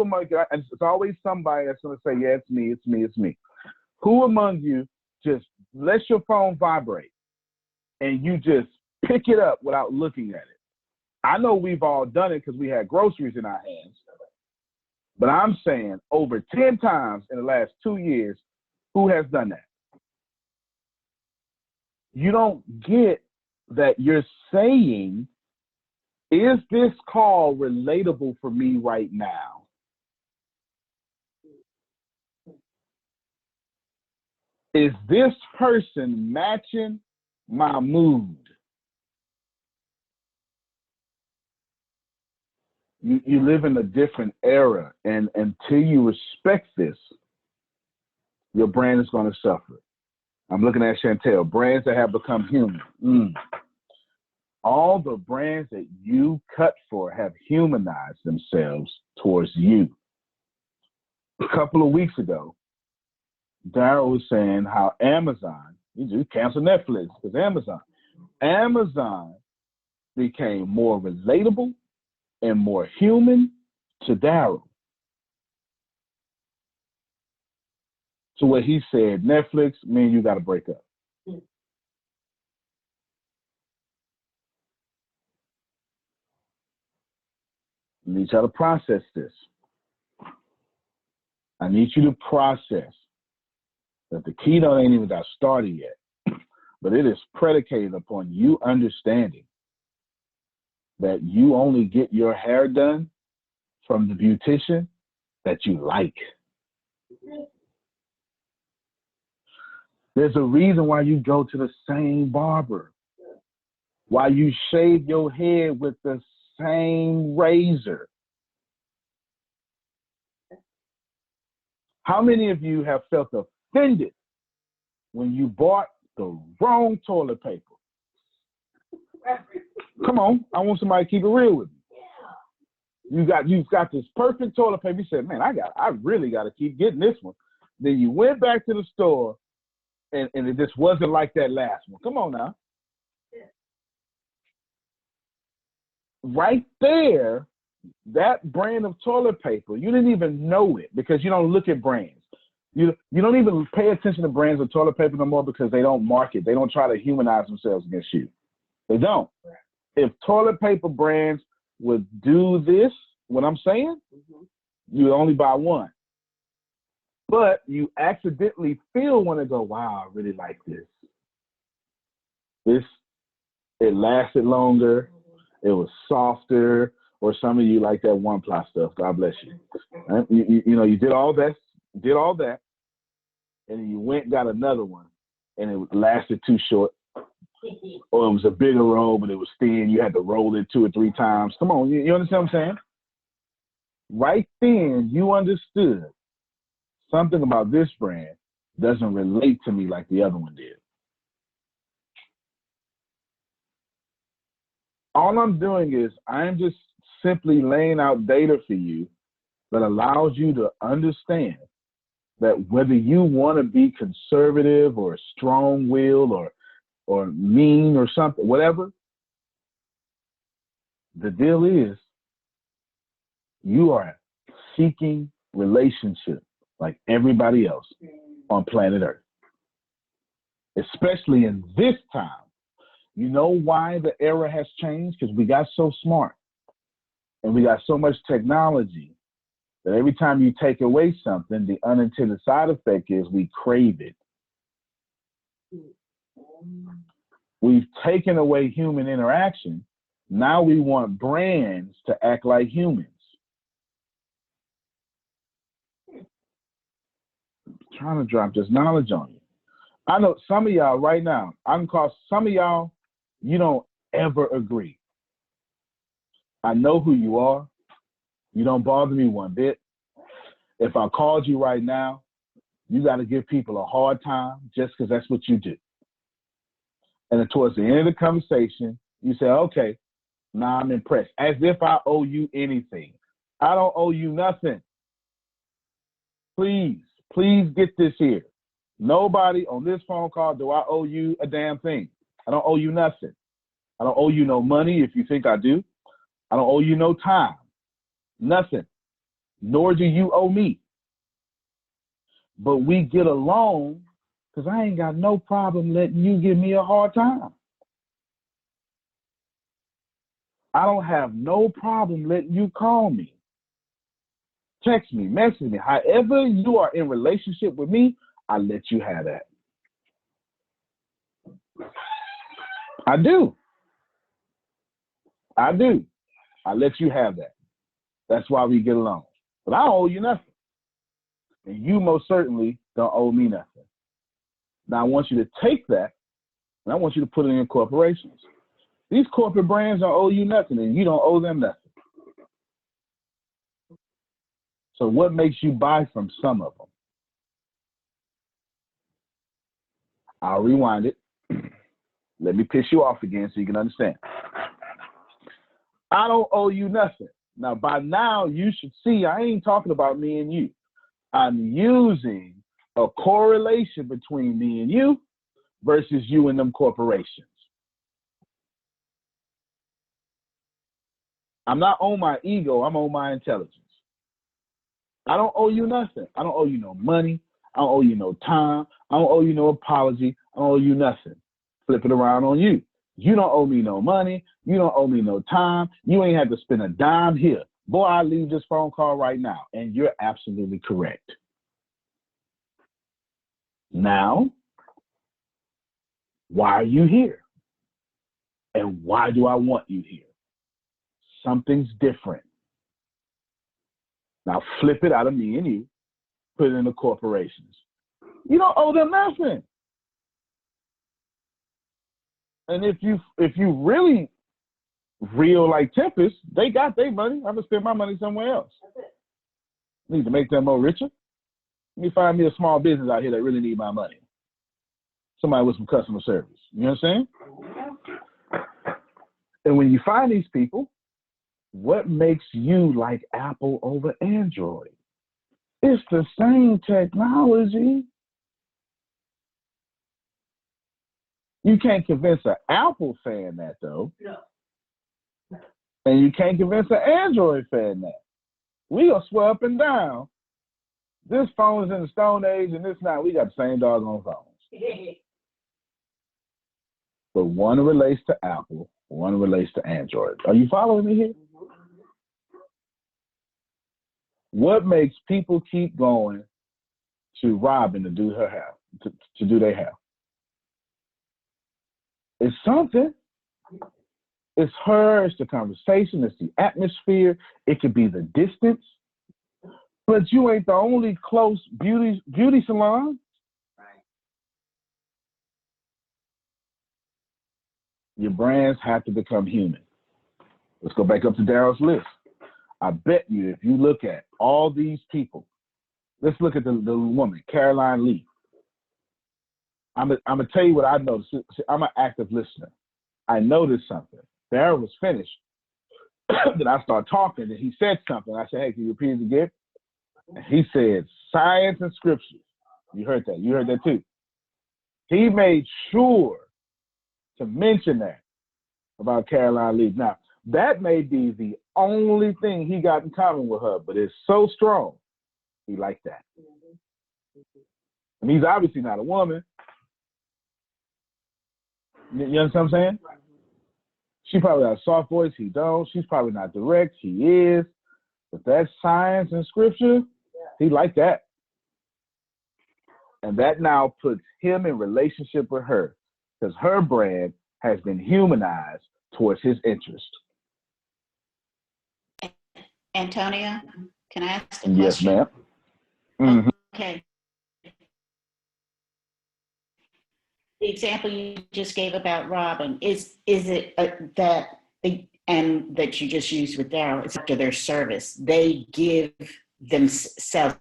among you, and it's always somebody that's going to say, yeah, it's me. Who among you just lets your phone vibrate and you just pick it up without looking at it? I know we've all done it because we had groceries in our hands, but I'm saying over 10 times in the last 2 years, who has done that? You don't get that you're saying, is this call relatable for me right now? Is this person matching my mood? You live in a different era, and until you respect this, your brand is going to suffer. I'm looking at Chantel, brands that have become human. All the brands that you cut for have humanized themselves towards you. A couple of weeks ago, Daryl was saying how Amazon, you just cancel Netflix because Amazon became more relatable and more human to Daryl. To what he said, Netflix, me and you got to break up. I need you to process this. I need you to process that the keynote ain't even got started yet, but it is predicated upon you understanding that you only get your hair done from the beautician that you like. There's a reason why you go to the same barber, why you shave your head with the same razor. How many of you have felt offended when you bought the wrong toilet paper? Come on, I want somebody to keep it real with me. You've got this perfect toilet paper. You said, man, I really got to keep getting this one. Then you went back to the store and it just wasn't like that last one. Come on now. Right there, that brand of toilet paper, you didn't even know it because you don't look at brands. You don't even pay attention to brands of toilet paper no more because they don't market. They don't try to humanize themselves against you. They don't. If toilet paper brands would do this, what I'm saying, you only buy one. But you accidentally feel want to go, wow, I really like this. It lasted longer. It was softer. Or some of you like that one ply stuff. God bless you. Right? You did all that, and then you went and got another one, and it lasted too short. Or it was a bigger roll, but it was thin. You had to roll it 2 or 3 times. Come on, you understand what I'm saying? Right then, you understood something about this brand doesn't relate to me like the other one did. All I'm doing is I'm just simply laying out data for you that allows you to understand that whether you want to be conservative or strong-willed or mean or something, whatever, the deal is you are seeking relationship. like everybody else on planet Earth, especially in this time. You know why the era has changed? Because we got so smart and we got so much technology that every time you take away something, the unintended side effect is we crave it. We've taken away human interaction. Now we want brands to act like humans. I'm trying to drop this knowledge on you. I know some of y'all right now, I can call some of y'all, you don't ever agree. I know who you are. You don't bother me one bit. If I called you right now, you got to give people a hard time just because that's what you do. And then towards the end of the conversation, you say, okay, now I'm impressed. As if I owe you anything. I don't owe you nothing. Please get this here. Nobody on this phone call do I owe you a damn thing. I don't owe you nothing. I don't owe you no money if you think I do. I don't owe you no time. Nothing. Nor do you owe me. But we get along because I ain't got no problem letting you give me a hard time. I don't have no problem letting you call me, text me, message me. However you are in relationship with me, I let you have that. I do. I let you have that. That's why we get along. But I don't owe you nothing. And you most certainly don't owe me nothing. Now I want you to take that and I want you to put it in corporations. These corporate brands don't owe you nothing and you don't owe them nothing. So what makes you buy from some of them? I'll rewind it. Let me piss you off again so you can understand. I don't owe you nothing. Now, by now, you should see I ain't talking about me and you. I'm using a correlation between me and you versus you and them corporations. I'm not on my ego. I'm on my intelligence. I don't owe you nothing. I don't owe you no money. I don't owe you no time. I don't owe you no apology. I don't owe you nothing. Flip it around on you. You don't owe me no money. You don't owe me no time. You ain't had to spend a dime here. Boy, I leave this phone call right now. And you're absolutely correct. Now, why are you here? And why do I want you here? Something's different. Now flip it out of me and you, put it in the corporations. You don't owe them nothing. And if you really real like Tempest, they got their money. I'm gonna spend my money somewhere else. Need to make them more richer. Let me find me a small business out here that really need my money. Somebody with some customer service. You know what I'm saying? And when you find these people, what makes you like Apple over Android? It's the same technology. You can't convince an Apple fan that, though. No. And you can't convince an Android fan that. We gonna swear up and down. This phone is in the Stone Age and this now. We got the same doggone phones. But one relates to Apple, one relates to Android. Are you following me here? What makes people keep going to Robin to do her hair, to do their hair? It's something. It's her, it's the conversation, it's the atmosphere. It could be the distance. But you ain't the only close beauty salon. Right. Your brands have to become human. Let's go back up to Daryl's list. I bet you if you look at all these people, let's look at the woman, Caroline Lee. I'm gonna tell you what I noticed. I'm an active listener. I noticed something. Daryl was finished. Then I started talking, and he said something. I said, "Hey, can you repeat it again?" And he said, "Science and scripture." You heard that. You heard that too. He made sure to mention that about Caroline Lee. Now, that may be the only thing he got in common with her, but it's so strong. He liked that. Mm-hmm. And he's obviously not a woman. You understand what I'm saying? She probably has a soft voice, he don't. She's probably not direct, he is. But that's science and scripture, he like that. And that now puts him in relationship with her because her brand has been humanized towards his interest. Antonia, can I ask a Yes, question? ma'am. Mm-hmm. Okay. The example you just gave about Robin, is it that and that you just used with Daryl, it's after their service. They give themselves,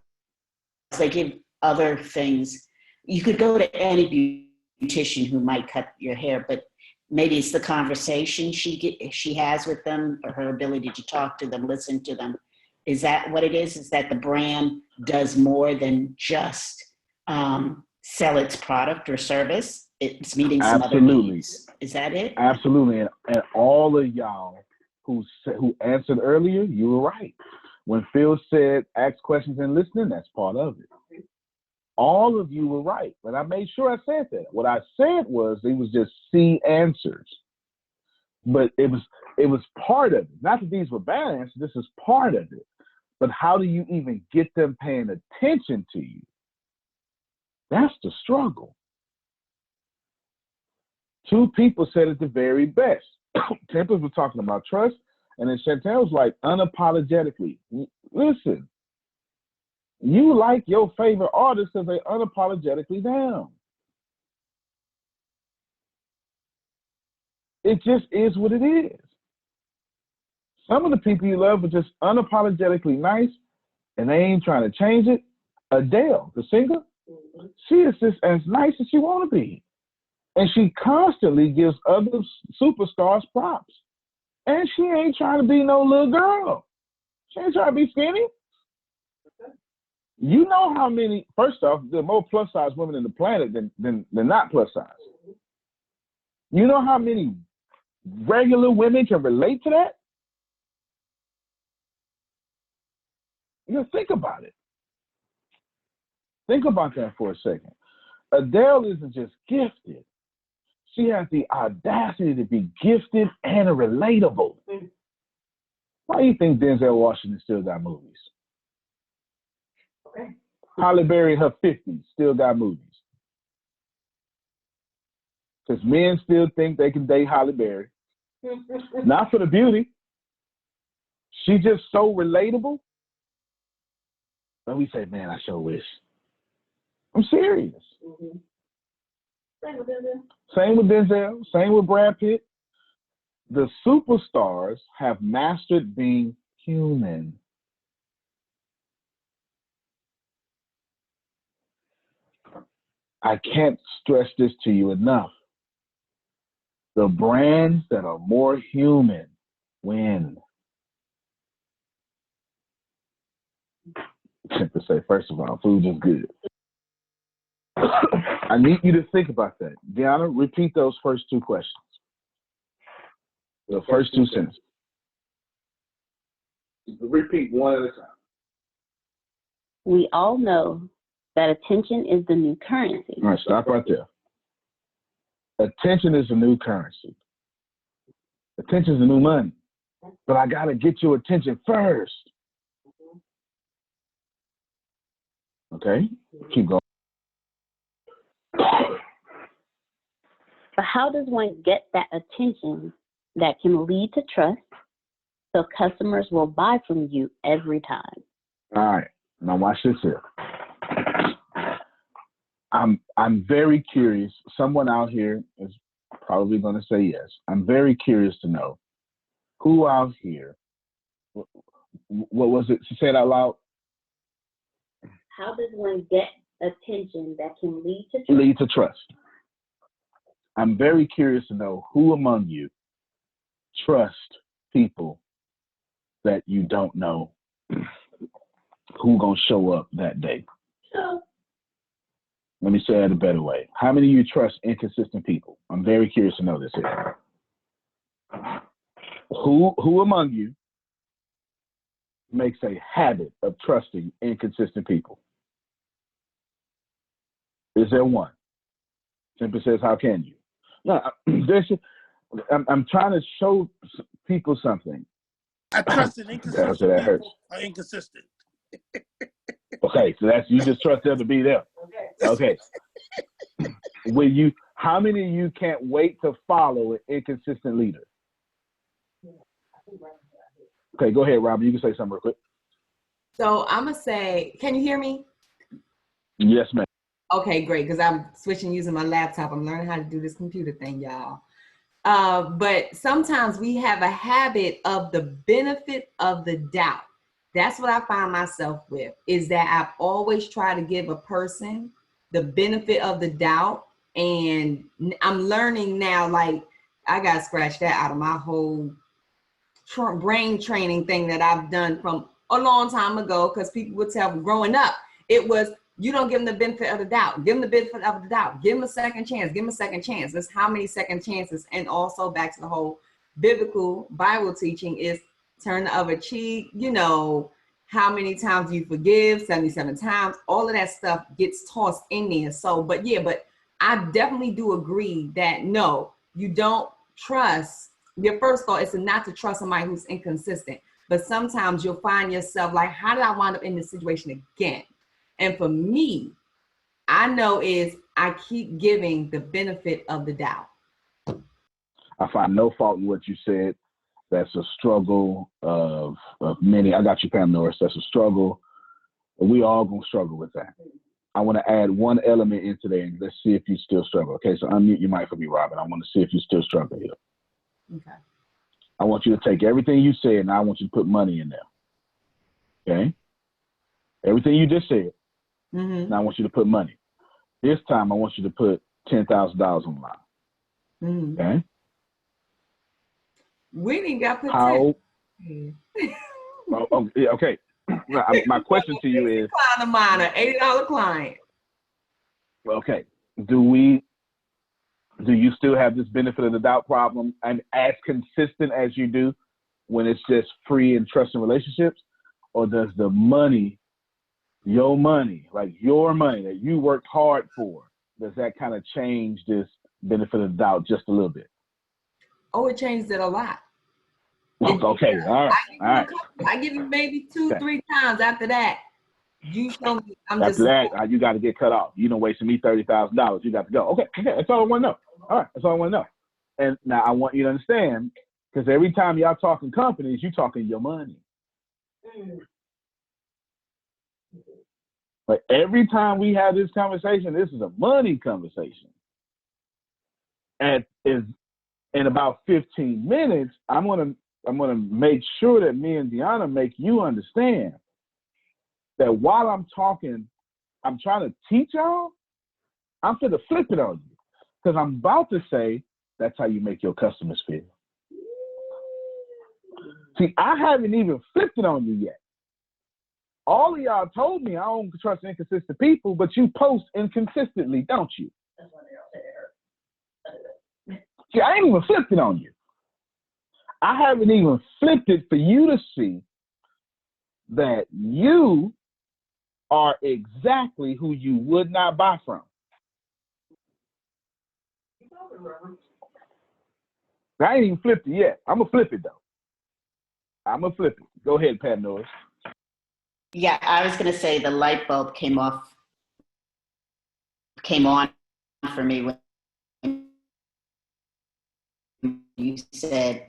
they give other things. You could go to any beautician who might cut your hair, but maybe it's the conversation she has with them, or her ability to talk to them, listen to them. Is that what it is? Is that the brand does more than just sell its product or service? It's meeting some other needs. Is that it? Absolutely. And all of y'all who answered earlier, you were right. When Phil said ask questions and listening, that's part of it. All of you were right, but I made sure I said that. What I said was it was just C answers, but it was part of it. Not that these were bad answers. This is part of it. But how do you even get them paying attention to you? That's the struggle. Two people said it the very best. Tempest was talking about trust, and then Chantel was like, unapologetically. Listen, you like your favorite artists because they unapologetically down. It just is what it is. Some of the people you love are just unapologetically nice, and they ain't trying to change it. Adele, the singer, she is just as nice as she want to be. And she constantly gives other superstars props. And she ain't trying to be no little girl. She ain't trying to be skinny. You know how many, first off, there are more plus size women in the planet than not plus size. You know how many regular women can relate to that? You know, think about it. Think about that for a second. Adele isn't just gifted. She has the audacity to be gifted and relatable. Why do you think Denzel Washington still got movies? Okay. Halle Berry in her 50s still got movies. Because men still think they can date Halle Berry. Not for the beauty. She's just so relatable. And we say, man, I sure wish. I'm serious. Mm-hmm. Same with Denzel. Same with Brad Pitt. The superstars have mastered being human. I can't stress this to you enough. The brands that are more human win. To say, first of all, food is good. I need you to think about that. Deanna, repeat those first two questions. The first two sentences. Repeat one at a time. We all know that attention is the new currency. All right, stop right there. Attention is the new currency. Attention is the new money. But I got to get your attention first. Okay? Keep going. But how does one get that attention that can lead to trust so customers will buy from you every time? All right. Now watch this here. I'm very curious. Someone out here is probably going to say yes. I'm very curious to know who out here, what was it? She said out loud. How does one get attention that can lead to trust? Lead to trust. I'm very curious to know who among you trust people that you don't know who gonna show up that day. Let me say it a better way. How many of you trust inconsistent people? I'm very curious to know this here. Who among you makes a habit of trusting inconsistent people? Is there one? Tempest says, how can you? No, I'm trying to show people something. I trust that inconsistent that hurts. people are inconsistent. Okay, so that's, you just trust them to be there. Okay. How many of you can't wait to follow an inconsistent leader? Okay, go ahead, Robin. You can say something real quick. So I'm gonna say, can you hear me? Yes, ma'am. Okay, great, because I'm switching using my laptop. I'm learning how to do this computer thing, y'all. But sometimes we have a habit of the benefit of the doubt. That's what I find myself with, is that I've always tried to give a person the benefit of the doubt. And I'm learning now, like, I got to scratch that out of my whole brain training thing that I've done from a long time ago, because people would tell me growing up, it was, you don't give them the benefit of the doubt. Give them the benefit of the doubt. Give them a second chance. Give them a second chance. That's how many second chances. And also back to the whole biblical Bible teaching is turn the other cheek. You know, how many times you forgive? 77 times. All of that stuff gets tossed in there. So, but I definitely do agree that no, you don't trust. Your first thought is not to trust somebody who's inconsistent. But sometimes you'll find yourself like, how did I wind up in this situation again? And for me, I know is I keep giving the benefit of the doubt. I find no fault in what you said. That's a struggle of many. I got you, Pam Norris. That's a struggle. We all gonna struggle with that. I want to add one element into there, and let's see if you still struggle. Okay, so unmute your mic for me, Robin. I want to see if you still struggle here. Okay. I want you to take everything you said, and I want you to put money in there. Okay? Everything you just said. Mm-hmm. Now I want you to put money. This time I want you to put $10,000 on the line. Mm-hmm. Okay? We didn't got put How? Okay. My question to you is, $50 minor, $80 client. okay, do you still have this benefit of the doubt problem and as consistent as you do when it's just free and trusting relationships? Or does the money, your money, like your money that you worked hard for, does that kind of change this benefit of the doubt just a little bit? Oh, it changed it a lot. Okay, all right. I give you maybe 2-3 times after that. You show me. After that, you got to get cut off. You don't wasting me $30,000. You got to go. Okay, that's all I want to know. All right, that's all I want to know. And now I want you to understand, because every time y'all talking companies, you talking your money. But every time we have this conversation, this is a money conversation. And in about 15 minutes, I'm gonna make sure that me and Deanna make you understand that while I'm talking, I'm trying to teach y'all, I'm going to flip it on you. Because I'm about to say, that's how you make your customers feel. See, I haven't even flipped it on you yet. All of y'all told me I don't trust inconsistent people, but you post inconsistently, don't you? See, I ain't even flipped it on you. I haven't even flipped it for you to see that you are exactly who you would not buy from. I ain't even flipped it yet. I'm going to flip it, though. I'm going to flip it. Go ahead, Pat Norris. Yeah, I was going to say the light bulb came on for me when you said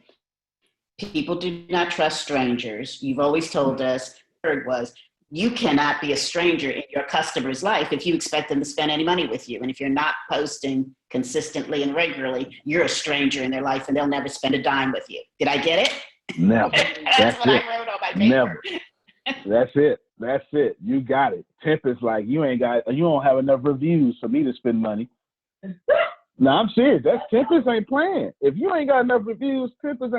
people do not trust strangers. You've always told us, third was, you cannot be a stranger in your customer's life if you expect them to spend any money with you. And if you're not posting consistently and regularly, you're a stranger in their life and they'll never spend a dime with you. Did I get it? Never. That's what I wrote on my paper. Never. That's it. You got it. Tempest like you don't have enough reviews for me to spend money. No, I'm serious. Tempest ain't playing. If you ain't got enough reviews, Tempest,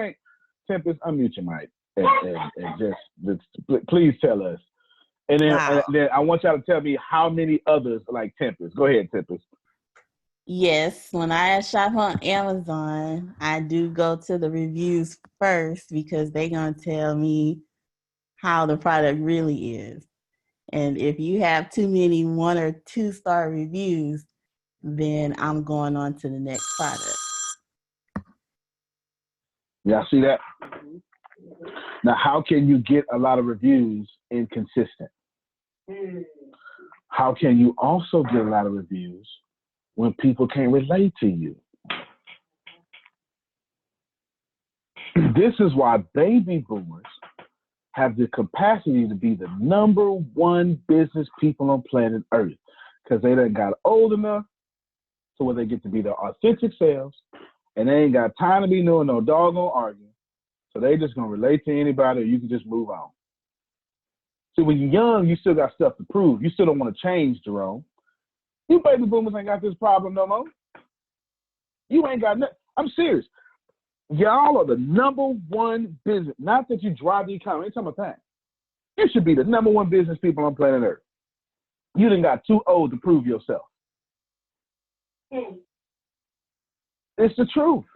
unmute your mic and just please tell us. And then I want y'all to tell me how many others like Tempest. Go ahead, Tempest. Yes, when I shop on Amazon, I do go to the reviews first because they're going to tell me how the product really is. And if you have too many 1 or 2 star reviews, then I'm going on to the next product. Y'all see that? Now, how can you get a lot of reviews inconsistent? How can you also get a lot of reviews when people can't relate to you? This is why baby boomers have the capacity to be the #1 business people on planet Earth, because they done got old enough to where they get to be their authentic selves, and they ain't got time to be doing no doggone arguing. So they just gonna relate to anybody, or you can just move on. See, when you're young, you still got stuff to prove. You still don't want to change, Jerome. You baby boomers ain't got this problem no more. You ain't got nothing. I'm serious. Y'all are the #1 business. Not that you drive the economy. Ain't talking about that. You should be the #1 business people on planet Earth. You done got too old to prove yourself. It's the truth.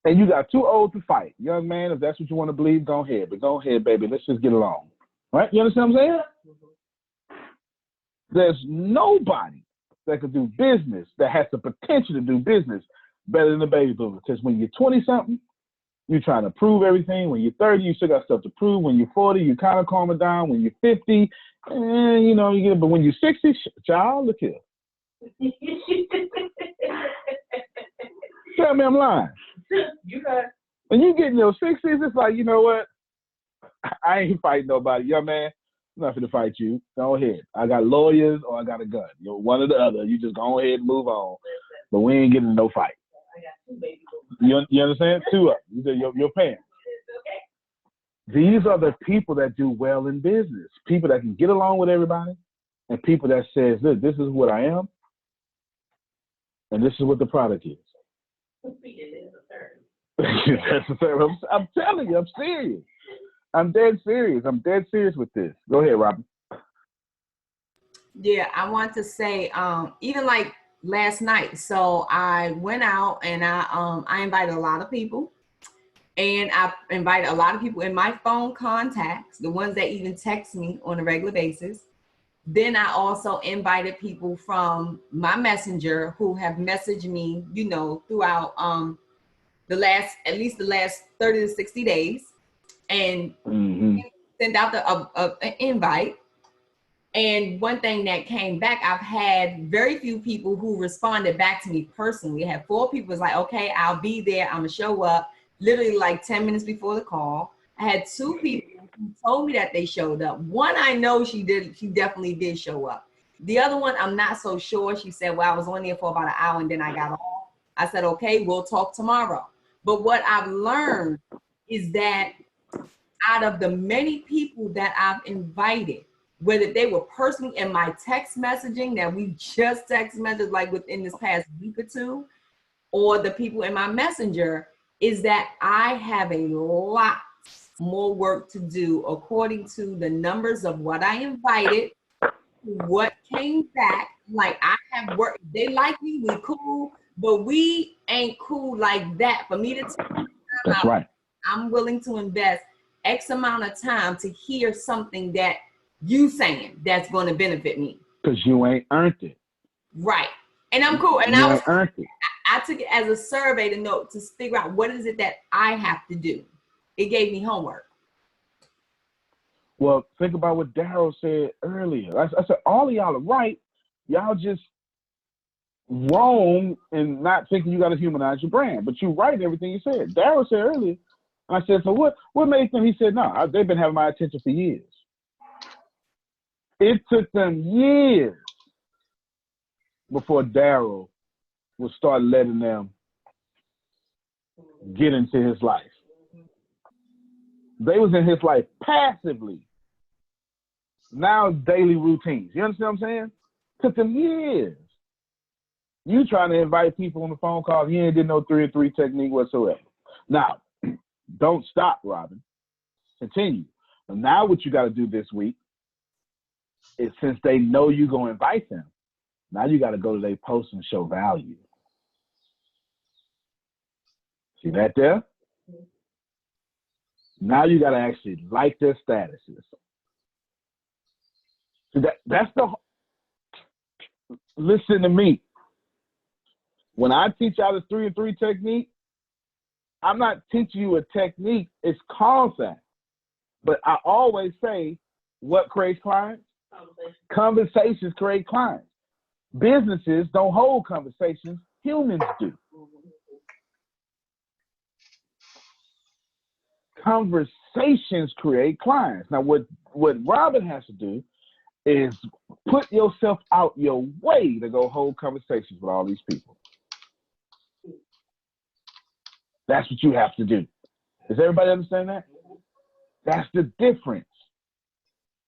And you got too old to fight. Young man, if that's what you want to believe, go ahead. But go ahead, baby. Let's just get along. Right? You understand what I'm saying? There's nobody that could do business that has the potential to do business better than the baby boomer. Because when you're 20-something, you're trying to prove everything. When you're 30, you still got stuff to prove. When you're 40, you kind of calm it down. When you're 50, you know, you get. But when you're 60, child, look here. Tell me I'm lying. You got it. When you get in your 60s, it's like, you know what? I ain't fighting nobody. Young man, I'm not going to fight you. Go ahead. I got lawyers or I got a gun. You're one or the other. You just go ahead and move on. But we ain't getting in no fight. I got 2 baby boomers. You understand? 2 of them. You said your parents. These are the people that do well in business. People that can get along with everybody, and people that says, look, this is what I am, and this is what the product is. That's the third. I'm telling you, I'm serious. I'm dead serious. I'm dead serious with this. Go ahead, Robin. Yeah, I want to say, even like last night. So I went out and I invited a lot of people, and I invited a lot of people in my phone contacts, the ones that even text me on a regular basis. Then I also invited people from my messenger who have messaged me, you know, throughout at least the last 30 to 60 days, and send out an invite. And one thing that came back, I've had very few people who responded back to me personally. I had 4 people was like, okay, I'll be there. I'm gonna show up, literally like 10 minutes before the call. I had 2 people who told me that they showed up. One, I know she definitely did show up. The other one, I'm not so sure. She said, well, I was on there for about an hour and then I got off. I said, okay, we'll talk tomorrow. But what I've learned is that out of the many people that I've invited, whether they were personally in my text messaging that we just text messaged like within this past week or 2, or the people in my messenger, is that I have a lot more work to do according to the numbers of what I invited, what came back. Like I have work, they like me, we cool, but we ain't cool like that. For me to take time That's out, right. I'm willing to invest X amount of time to hear something that you saying that's going to benefit me. Because you ain't earned it. Right. And I'm cool. And you I ain't earned it. I took it as a survey to figure out what is it that I have to do. It gave me homework. Well, think about what Daryl said earlier. I said, all of y'all are right. Y'all just wrong in not thinking you got to humanize your brand. But you're right in everything you said. Daryl said earlier. I said, so what made them? He said, no, they've been having my attention for years. It took them years before Daryl would start letting them get into his life. They was in his life passively. Now daily routines. You understand what I'm saying? Took them years. You trying to invite people on the phone call, you ain't did no 3 and 3 technique whatsoever. Now, don't stop, Robin. Continue. And now what you got to do this week is, since they know you're going to invite them, now you got to go to their post and show value. See that there? Now you got to actually like their statuses. That's the. Listen to me. When I teach out a 3 and 3 technique, I'm not teaching you a technique. It's concept. But I always say, what creates clients? Conversations create clients. Businesses don't hold conversations. Humans do. Conversations create clients. Now, what Robin has to do is put yourself out your way to go hold conversations with all these people. That's what you have to do. Does everybody understand that? That's the difference.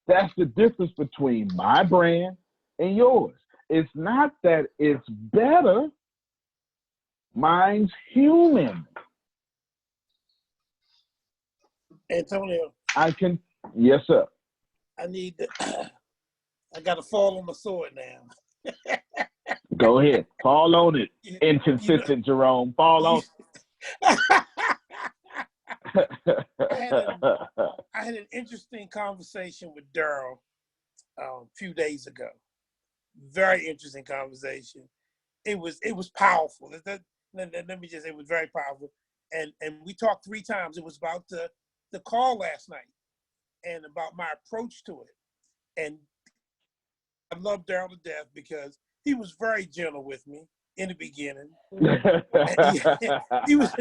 That's the difference between my brand and yours. It's not that it's better. Mine's human. Antonio, Yes, sir. I need to, I got to fall on my sword now. Go ahead. Fall on it. Inconsistent, Jerome. Fall on. I had an interesting conversation with Daryl a few days ago. Very interesting conversation. It was powerful. Let me just say it was very powerful. And we talked 3 times. It was about the call last night and about my approach to it. And I love Daryl to death because he was very gentle with me in the beginning. he was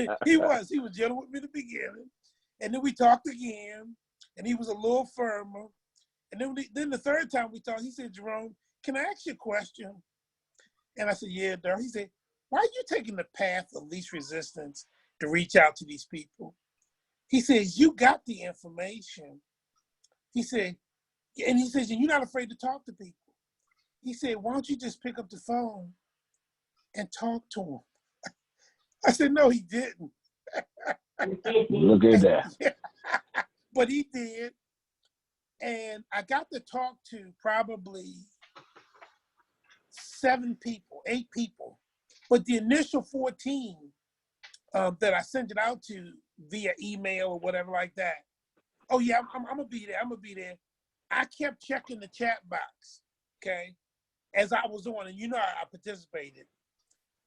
gentle with me in the beginning. And then we talked again, and he was a little firmer. And then the third time we talked, he said, Jerome, can I ask you a question? And I said, yeah, Daryl. He said, why are you taking the path of least resistance to reach out to these people? He says, you got the information. He said, and he says, and you're not afraid to talk to people. He said, why don't you just pick up the phone and talk to them? I said, no, he didn't. Look at that. But he did. And I got to talk to probably 7 people, 8 people. But the initial 14 that I sent it out to via email or whatever like that, oh yeah, I'm gonna be there, I'm gonna be there. I kept checking the chat box, okay, as I was on, and you know I participated.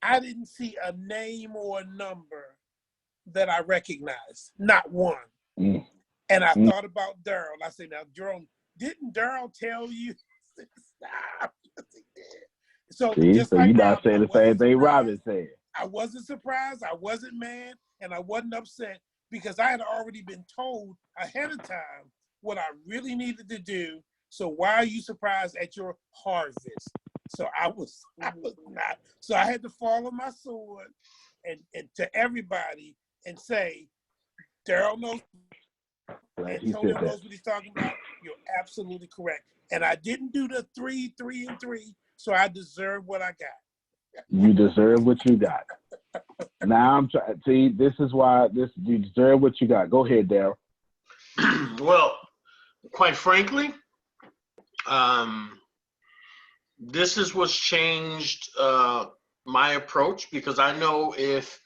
I didn't see a name or a number that I recognized, not one. And I thought about Daryl. I said, now, Jerome, didn't Daryl tell you? Stop. So, just so like you not Robin, saying the same thing Robin said. I wasn't surprised, I wasn't mad, and I wasn't upset because I had already been told ahead of time what I really needed to do. So why are you surprised at your harvest? So I was not. So I had to fall on my sword and to everybody and say, Daryl knows, Antonio knows what he's talking about. You're absolutely correct. And I didn't do the 3, 3, and 3, so I deserve what I got. You deserve what you got. Now I'm trying. See, this is why you deserve what you got. Go ahead, Daryl. Well, quite frankly, this is what's changed my approach, because I know if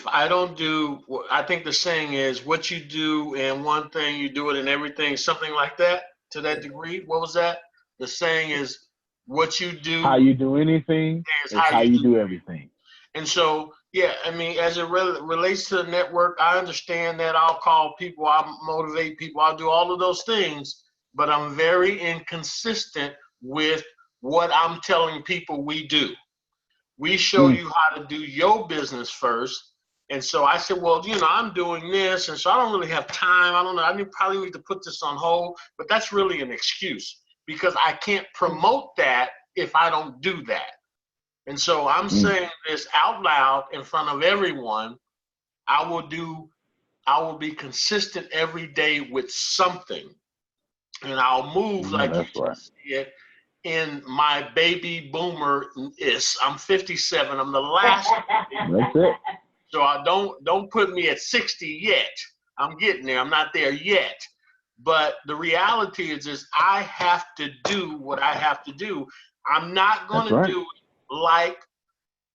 I don't do, I think the saying is, what you do in one thing, you do it in everything, something like that, to that degree. What was that? The saying is, what you do. How you do anything is how you do everything. And so, yeah, I mean, as it relates to the network, I understand that I'll call people, I'll motivate people, I'll do all of those things, but I'm very inconsistent with what I'm telling people we do. We show you how to do your business first. And so I said, well, you know, I'm doing this, and so I don't really have time. I don't know. I probably need to put this on hold, but that's really an excuse because I can't promote that if I don't do that. And so I'm saying this out loud in front of everyone. I will be consistent every day with something, and I'll move like you just said, in my baby boomer-is. I'm 57. I'm the last. That's it. So I don't put me at 60 yet. I'm getting there. I'm not there yet. But the reality is I have to do what I have to do. I'm not going to do it like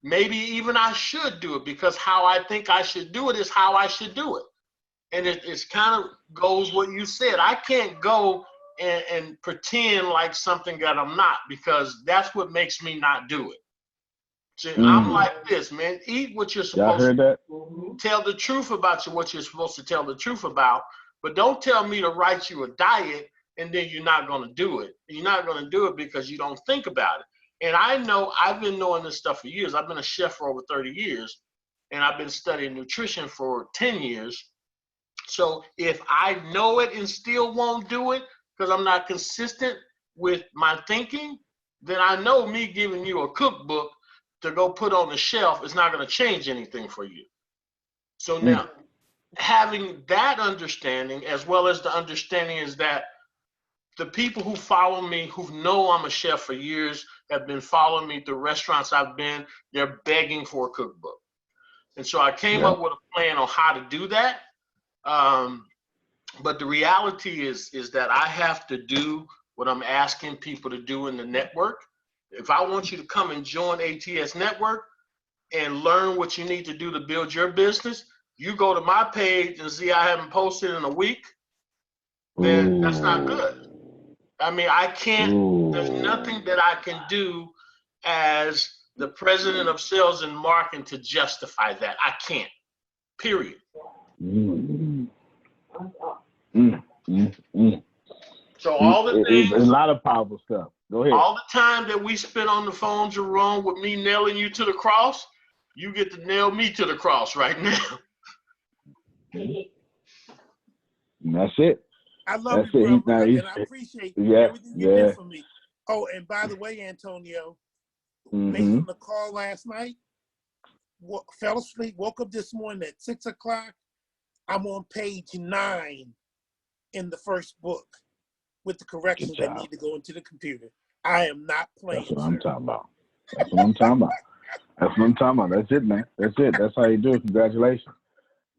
maybe even I should do it, because how I think I should do it is how I should do it. And it's kind of goes what you said. I can't go and pretend like something that I'm not, because that's what makes me not do it. See, I'm like this, man. Eat what you're Y'all supposed heard to. that? Tell the truth about what you're supposed to tell the truth about, but don't tell me to write you a diet and then you're not going to do it. You're not going to do it because you don't think about it. And I know I've been knowing this stuff for years. I've been a chef for over 30 years, and I've been studying nutrition for 10 years. So if I know it and still won't do it because I'm not consistent with my thinking, then I know me giving you a cookbook to go put on the shelf is not going to change anything for you. So now, having that understanding, as well as the understanding is that the people who follow me, who know I'm a chef for years, have been following me through restaurants I've been, they're begging for a cookbook. And so I came up with a plan on how to do that. But the reality is that I have to do what I'm asking people to do in the network. If I want you to come and join ATS Network and learn what you need to do to build your business, you go to my page and see I haven't posted in a week, then that's not good. I mean, I can't, there's nothing that I can do as the president of sales and marketing to justify that. I can't, period. So all the things, a lot of powerful stuff. Go ahead. all the time that we spent on the phone, Jerome, with me nailing you to the cross, you get to nail me to the cross right now. And that's it. I love That's you, it. bro, and I appreciate everything you did for me. Oh, and by the way, Antonio, based on the call last night, fell asleep, woke up this morning at 6 o'clock. I'm on page 9 in the first book with the corrections that need to go into the computer. I am not playing. That's what I'm talking about. That's what I'm talking about. That's what I'm talking about. That's it, man. That's it. That's how you do it. Congratulations.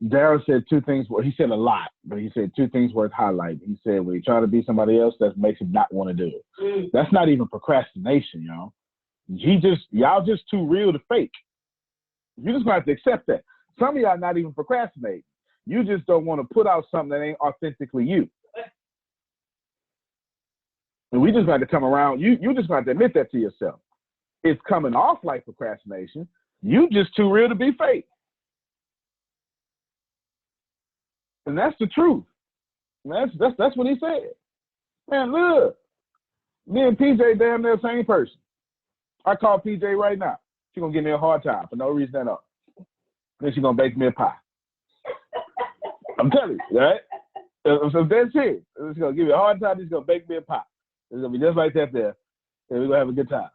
Daryl said 2 things. Well, he said a lot, but he said 2 things worth highlighting. He said when you try to be somebody else, that makes him not want to do it. That's not even procrastination, y'all. Y'all just too real to fake. You just gonna have to accept that. Some of y'all not even procrastinating. You just don't want to put out something that ain't authentically you. And we just got to come around. You just got to admit that to yourself. It's coming off like procrastination. You just too real to be fake. And that's the truth. That's what he said. Man, look, me and PJ damn near the same person. I call PJ right now. She's gonna give me a hard time for no reason at all. Then she's gonna bake me a pie. I'm telling you, right? So that's it. She's gonna give me a hard time. She's gonna bake me a pie. It's gonna be just like that there, and we're gonna have a good time.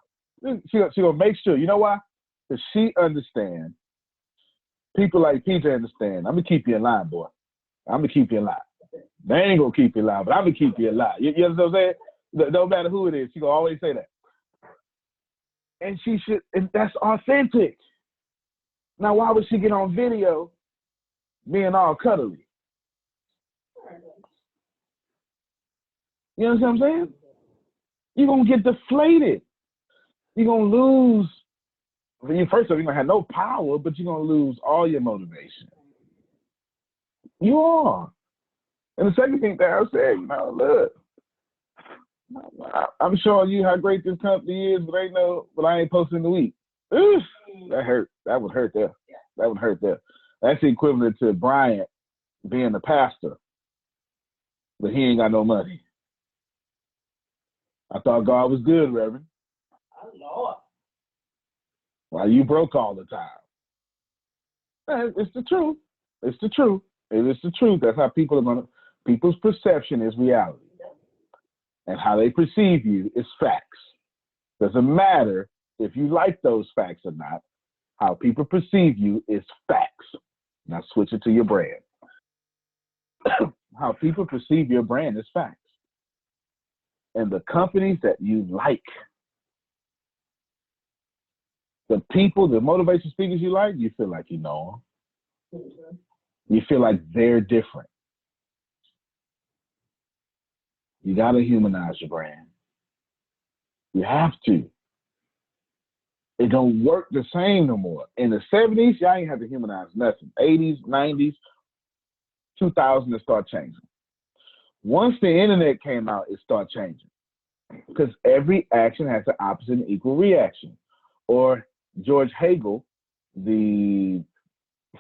She gonna make sure. You know why? Because she understands. People like PJ understand. I'm gonna keep you in line, boy. I'm gonna keep you in line. They ain't gonna keep you in line, but I'm gonna keep you in line. You understand what I'm saying? No matter who it is, she gonna always say that. And she should, and that's authentic. Now, why would she get on video being all cuddly? You know what I'm saying? You're gonna get deflated. You're gonna lose. First of all, you're gonna have no power, but you're gonna lose all your motivation. You are. And the second thing that I said, look, I'm showing you how great this company is, but I ain't posting the week. Oof, that hurt. That would hurt there. That would hurt there. That's the equivalent to Bryant being the pastor, but he ain't got no money. I thought God was good, Reverend. Oh, Lord. Why you broke all the time? It's the truth. It's the truth. It is the truth. That's how people's perception is reality. And how they perceive you is facts. Doesn't matter if you like those facts or not. How people perceive you is facts. Now switch it to your brand. How people perceive your brand is facts. And the companies that you like, the people, the motivation speakers you like, you feel like you know them. You feel like they're different. You got to humanize your brand. You have to. It don't work the same no more. In the 70s, y'all ain't have to humanize nothing. 80s, 90s, 2000s, it start changing. Once the internet came out, it started changing because every action has an opposite and equal reaction. Or George Hegel, the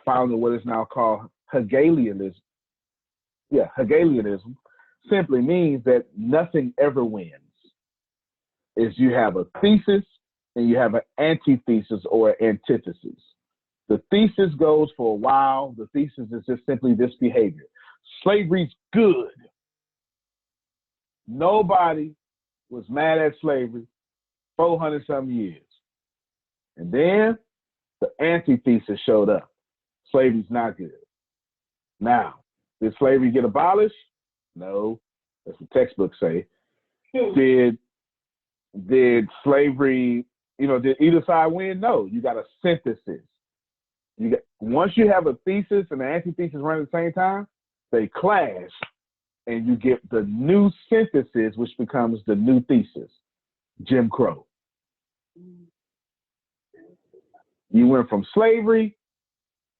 founder of what is now called Hegelianism. Yeah, Hegelianism simply means that nothing ever wins. Is you have a thesis and you have an antithesis or an antithesis. The thesis goes for a while. The thesis is just simply this behavior. Slavery's good. Nobody was mad at slavery 400-some years. And then the antithesis showed up. Slavery's not good. Now, did slavery get abolished? No. That's what textbooks say. Did slavery, did either side win? No. You got a synthesis. Once you have a thesis and an antithesis running at the same time, they clash, and you get the new synthesis, which becomes the new thesis, Jim Crow. You went from slavery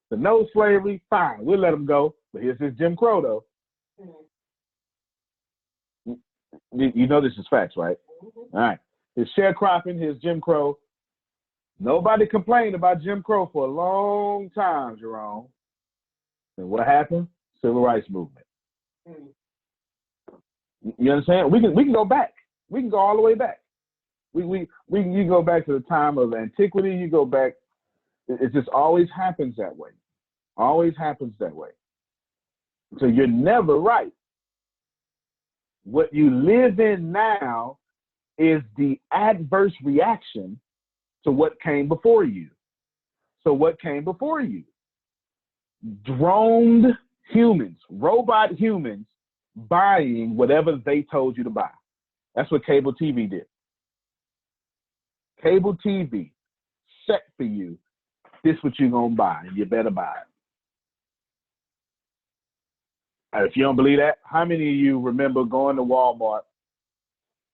to no slavery, fine, we'll let them go. But here's this Jim Crow, though. You know this is facts, right? All right. His sharecropping, his Jim Crow. Nobody complained about Jim Crow for a long time, Jerome. And what happened? Civil rights movement. You understand? We can go back. We can go all the way back. You go back to the time of antiquity. You go back. It just always happens that way. Always happens that way. So you're never right. What you live in now is the adverse reaction to what came before you. So what came before you? Droned humans, robot humans, buying whatever they told you to buy. That's what cable TV did. Cable TV set for you, this what you're going to buy, and you better buy it. If you don't believe that, how many of you remember going to Walmart?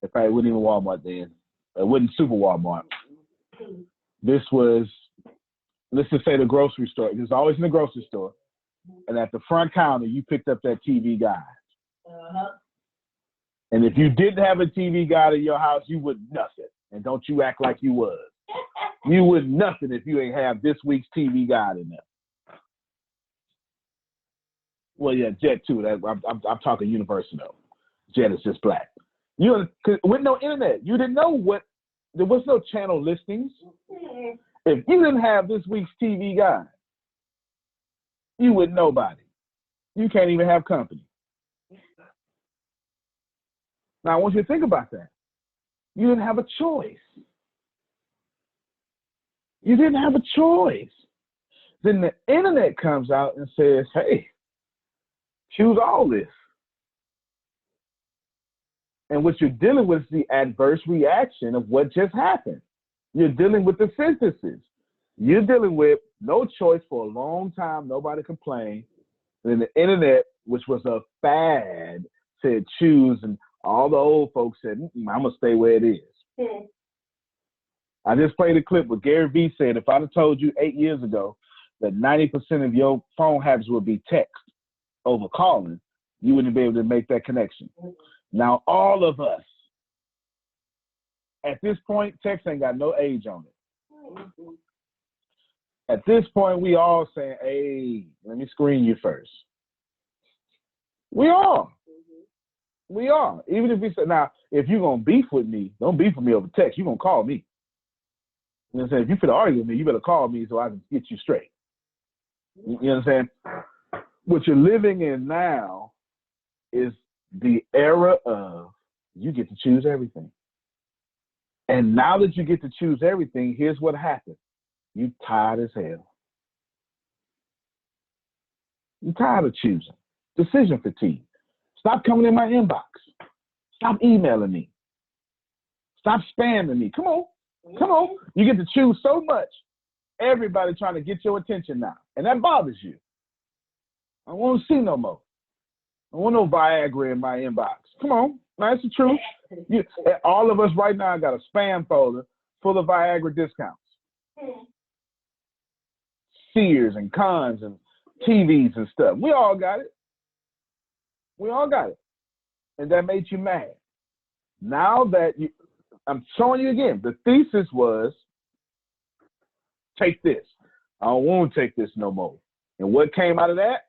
In fact, it wasn't even Walmart then. It wasn't Super Walmart. This was, let's just say the grocery store. It was always in the grocery store. And at the front counter, you picked up that TV guide. And if you didn't have a TV guide in your house, you would nothing. And don't you act like you was. You would nothing if you ain't have this week's TV guide in there. Well, yeah, Jet too. I'm talking universal though. Jet is just black. With no internet, you didn't know there was no channel listings. If you didn't have this week's TV guide, you would nobody. You can't even have company. Now, I want you to think about that. You didn't have a choice. You didn't have a choice. Then the internet comes out and says, hey, choose all this. And what you're dealing with is the adverse reaction of what just happened. You're dealing with the synthesis. You're dealing with no choice for a long time, nobody complained. And then the internet, which was a fad, said choose, and all the old folks said, I'm going to stay where it is. I just played a clip where Gary Vee said, if I'd have told you 8 years ago that 90% of your phone habits would be text over calling, you wouldn't be able to make that connection. Now, all of us, at this point, text ain't got no age on it. At this point, we all saying, hey, let me screen you first. We are. We are. Even if we say, now, if you're going to beef with me, don't beef with me over text. You're going to call me. You know what I'm saying? If you fit to argue with me, you better call me so I can get you straight. You know what I'm saying? What you're living in now is the era of you get to choose everything. And now that you get to choose everything, here's what happens. You tired as hell. You're tired of choosing. Decision fatigue. Stop coming in my inbox. Stop emailing me. Stop spamming me. Come on. Come on. You get to choose so much. Everybody trying to get your attention now. And that bothers you. I don't want to see no more. I don't want no Viagra in my inbox. Come on. That's the truth. All of us right now got a spam folder full of Viagra discounts. Sears and Cons and TVs and stuff. We all got it. We all got it. and that made you mad. Now that I'm showing you again, the thesis was, take this. I don't want to take this no more. And what came out of that?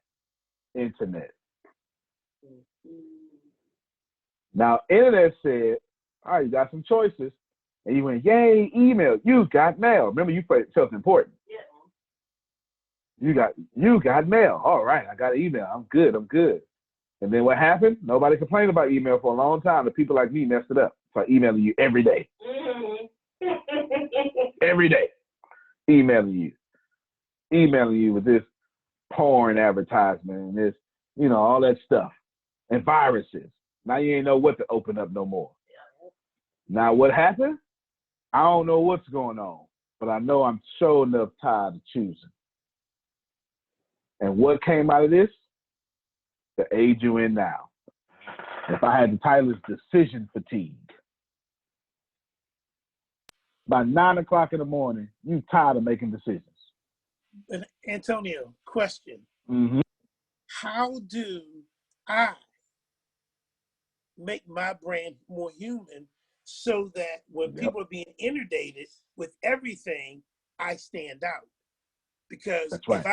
Internet. Now, internet said, all right, you got some choices. And you went, yay, email. You got mail. Remember, you felt important. Yeah. You got mail. All right, I got an email. I'm good. And then what happened? Nobody complained about email for a long time. The people like me messed it up. So I emailing you every day. Every day. Emailing you with this porn advertisement and this, all that stuff. And viruses. Now you ain't know what to open up no more. Now what happened? I don't know what's going on, but I know I'm sure enough tired of choosing. And what came out of this? The age you're in now. If I had to title it decision fatigue. By 9 o'clock in the morning, you're tired of making decisions. And Antonio, question. Mm-hmm. How do I make my brand more human so that when people are being inundated with everything, I stand out? Because That's right.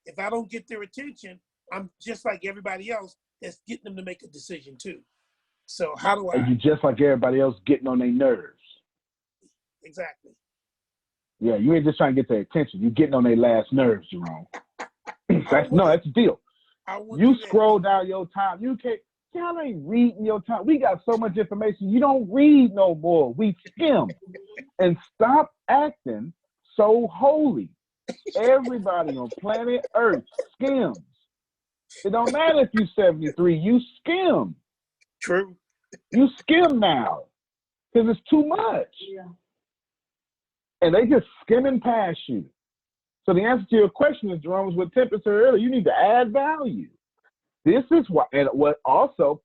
if I don't get their attention, I'm just like everybody else that's getting them to make a decision too. So how do I? And you're just like everybody else getting on their nerves. Exactly. Yeah, you ain't just trying to get their attention. You're getting on their last nerves, Jerome. That's the deal. You scroll down your time. Y'all ain't reading your time. We got so much information. You don't read no more. We skim. And stop acting so holy. Everybody on planet Earth skims. It don't matter if you're 73. You skim. True. You skim now because it's too much. Yeah. And they just skimming past you. So the answer to your question is, Jerome, was what Tempest said earlier. You need to add value. This is what, and what also,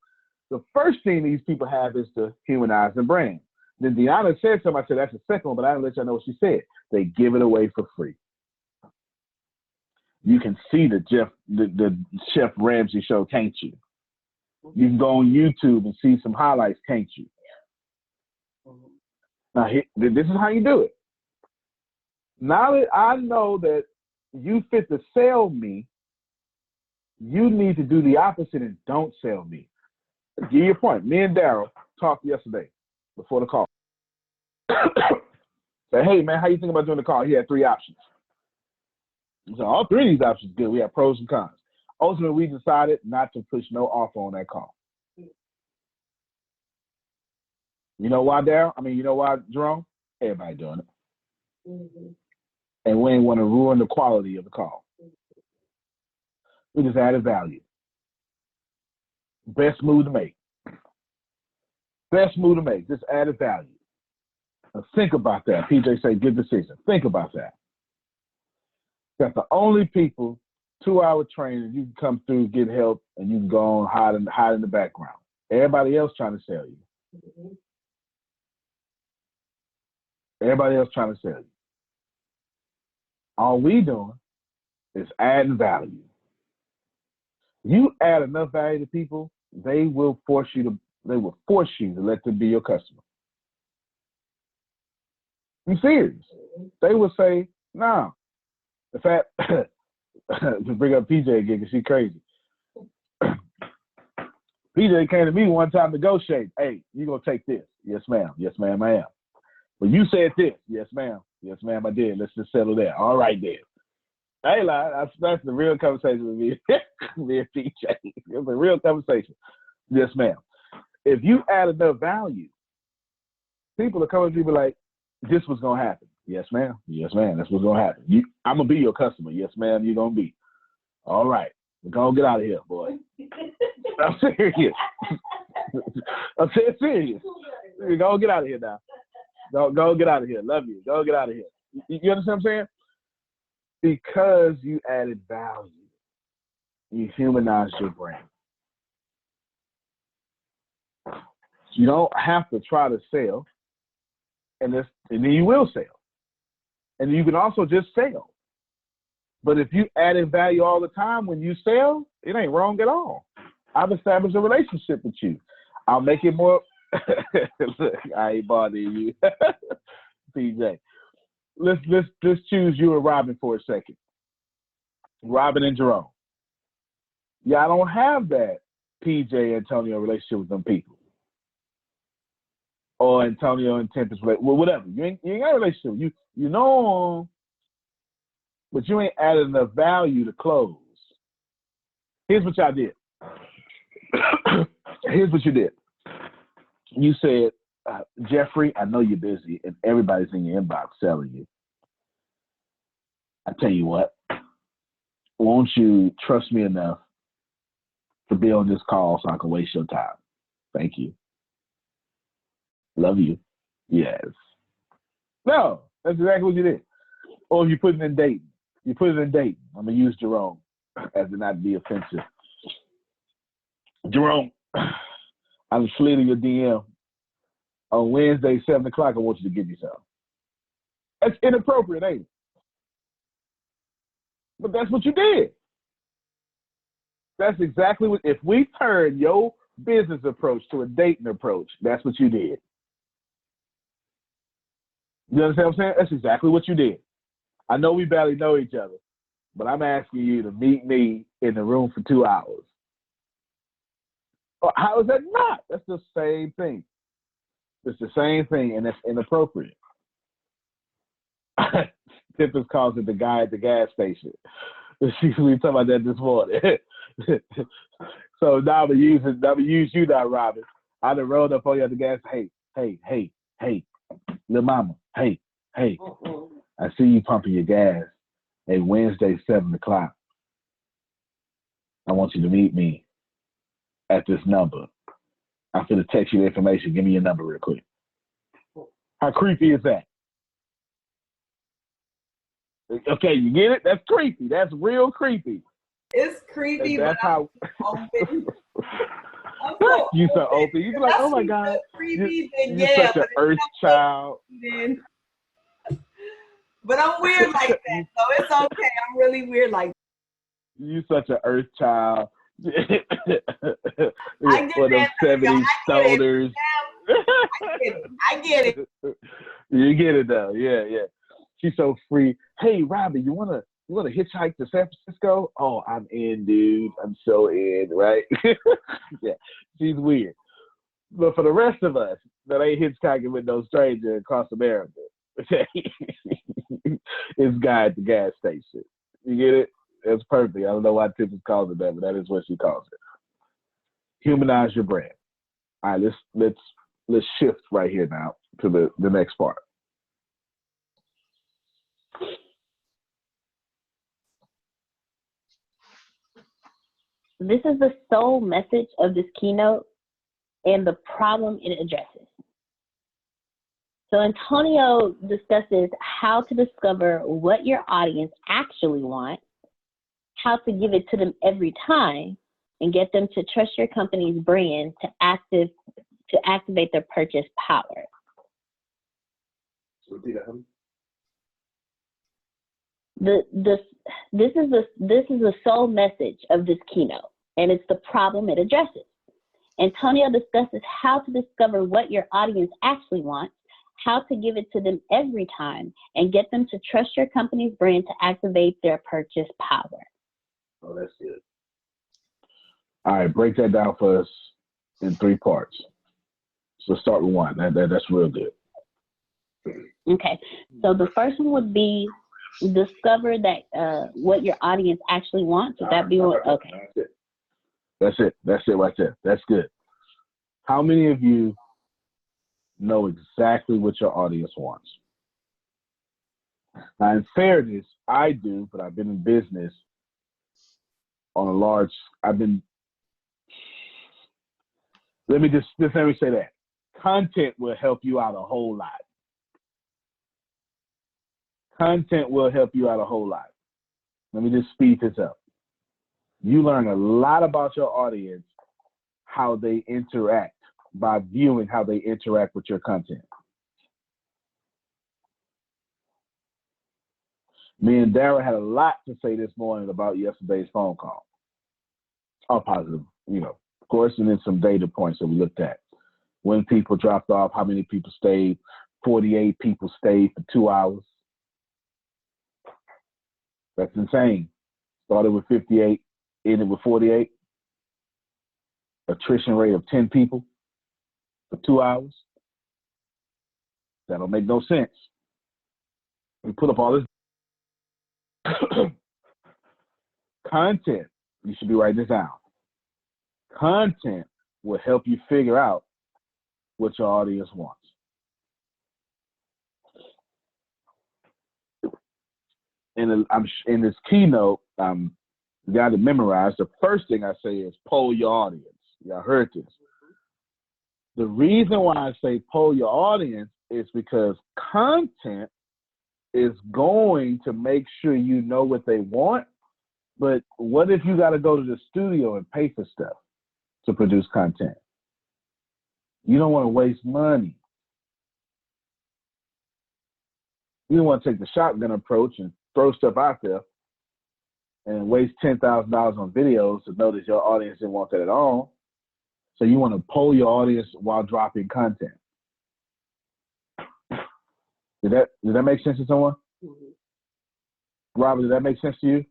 the first thing these people have is to humanize the brand. Then Deanna said something, I said, that's the second one, but I didn't let y'all know what she said. They give it away for free. You can see the Chef Ramsay show, can't you? You can go on YouTube and see some highlights, can't you? Now, this is how you do it. Now that I know that you fit to sell me, you need to do the opposite and don't sell me. Give you a point. Me and Daryl talked yesterday before the call. Say, hey, man, how you think about doing the call? He had 3 options. So all 3 of these options are good. We have pros and cons. Ultimately, we decided not to push no offer on that call. You know why, Daryl? You know why, Jerome? Everybody doing it. Mm-hmm. And we ain't want to ruin the quality of the call. We just added value. Best move to make. Just added value. Now think about that. PJ say, good decision. Think about that. That's the only people, 2-hour training, you can come through, get help, and you can go on hide in the background. Everybody else trying to sell you. Mm-hmm. Everybody else trying to sell you. All we doing is adding value. You add enough value to people, they will force you to let them be your customer. I'm serious. They will say, no. In fact, to bring up PJ again, because she's crazy. PJ came to me one time to negotiate. Hey, you gonna take this? Yes, ma'am. Yes, ma'am, I am. But you said this. Yes, ma'am. Yes, ma'am, I did. Let's just settle there. All right, then. Hey, that's the real conversation with me, me and PJ. It's a real conversation. Yes, ma'am. If you add enough value, people are coming to you like, this was going to happen. Yes, ma'am. Yes, ma'am. That's what's going to happen. I'm going to be your customer. Yes, ma'am. You're going to be. All right. We're going to get out of here, boy. I'm serious. I'm serious. We're going to get out of here now. Go get out of here. Love you. Go get out of here. You understand what I'm saying? Because you added value. You humanized your brand. You don't have to try to sell, and then you will sell. And you can also just sell. But if you added value all the time when you sell, it ain't wrong at all. I've established a relationship with you. I'll make it more. Look, I ain't bothering you, PJ. Let's choose you and Robin for a second. Robin and Jerome. Yeah, I don't have that PJ Antonio relationship with them people. Or Antonio and Tempest, well, whatever. You ain't got a relationship. You know 'em, but you ain't added enough value to close. Here's what y'all did. Here's what you did. You said, Jeffrey, I know you're busy and everybody's in your inbox selling you. I tell you what, won't you trust me enough to be on this call so I can waste your time? Thank you. Love you. Yes. No, that's exactly what you did. Or if you put it in dating. You put it in dating. I'm going to use Jerome as to not be offensive. Jerome, I'm slid in your DM. On Wednesday, 7 o'clock, I want you to give me some. That's inappropriate, ain't it? But that's what you did. That's exactly what, if we turn your business approach to a dating approach, that's what you did. You understand what I'm saying? That's exactly what you did. I know we barely know each other, but I'm asking you to meet me in the room for 2 hours. Oh, how is that not? That's the same thing. It's the same thing, and that's inappropriate. Tippers calls it the guy at the gas station. We talked about that this morning. So now I'm gonna use you now, Robin. I done rolled up on you at the gas. Hey, little mama. Hey. I see you pumping your gas. Hey, Wednesday, 7 o'clock. I want you to meet me at this number. I'm going to text you the information. Give me your number real quick. How creepy is that? Okay, you get it? That's creepy. That's real creepy. It's creepy, And that's but how. I'm open. I'm so You so open. open. You be like, oh my God. So creepy, then You're yeah, such an but earth child. then, but I'm weird like that, so it's okay. I'm really weird like that. You such an earth child. I get For them that. 70s stoners. I get it. You get it though. Yeah. She's so free. Hey, Robbie, you wanna hitchhike to San Francisco? Oh, I'm in, dude. I'm so in, right? Yeah, she's weird. But for the rest of us that ain't hitchhiking with no stranger across America, okay, it's guy at the gas station. You get it? That's perfect. I don't know why Tiffany calls it that, but that is what she calls it. Humanize your brand. All right, let's shift right here now to the next part. This is the sole message of this keynote and the problem it addresses. So Antonio discusses how to discover what your audience actually wants, how to give it to them every time, and get them to trust your company's brand to activate their purchase power. This is the sole message of this keynote, and it's the problem it addresses. Antonio discusses how to discover what your audience actually wants, how to give it to them every time, and get them to trust your company's brand to activate their purchase power. Oh, that's good. All right, break that down for us in 3 parts. So start with 1. That's real good. Okay, so the first one would be discover that what your audience actually wants. Would that be what? Okay. That's it right there. That's good. How many of you know exactly what your audience wants? Now, in fairness, I do, but I've been in business on a large. Let me say that content will help you out a whole lot. Content will help you out a whole lot. Let me just speed this up. You learn a lot about your audience, how they interact, by viewing how they interact with your content. Me and Dara had a lot to say this morning about yesterday's phone call. All positive, of course, and then some data points that we looked at. When people dropped off, how many people stayed? 48 people stayed for 2 hours. That's insane. Started with 58, ended with 48. Attrition rate of 10 people for 2 hours. That don't make no sense. We put up all this content. You should be writing this down. Content will help you figure out what your audience wants. In this keynote, you got to memorize. The first thing I say is poll your audience. Y'all heard this. The reason why I say poll your audience is because content is going to make sure you know what they want. But what if you got to go to the studio and pay for stuff to produce content? You don't want to waste money. You don't want to take the shotgun approach and throw stuff out there and waste $10,000 on videos to know that your audience didn't want that at all. So you want to poll your audience while dropping content. Did that make sense to someone? Mm-hmm. Robert, did that make sense to you?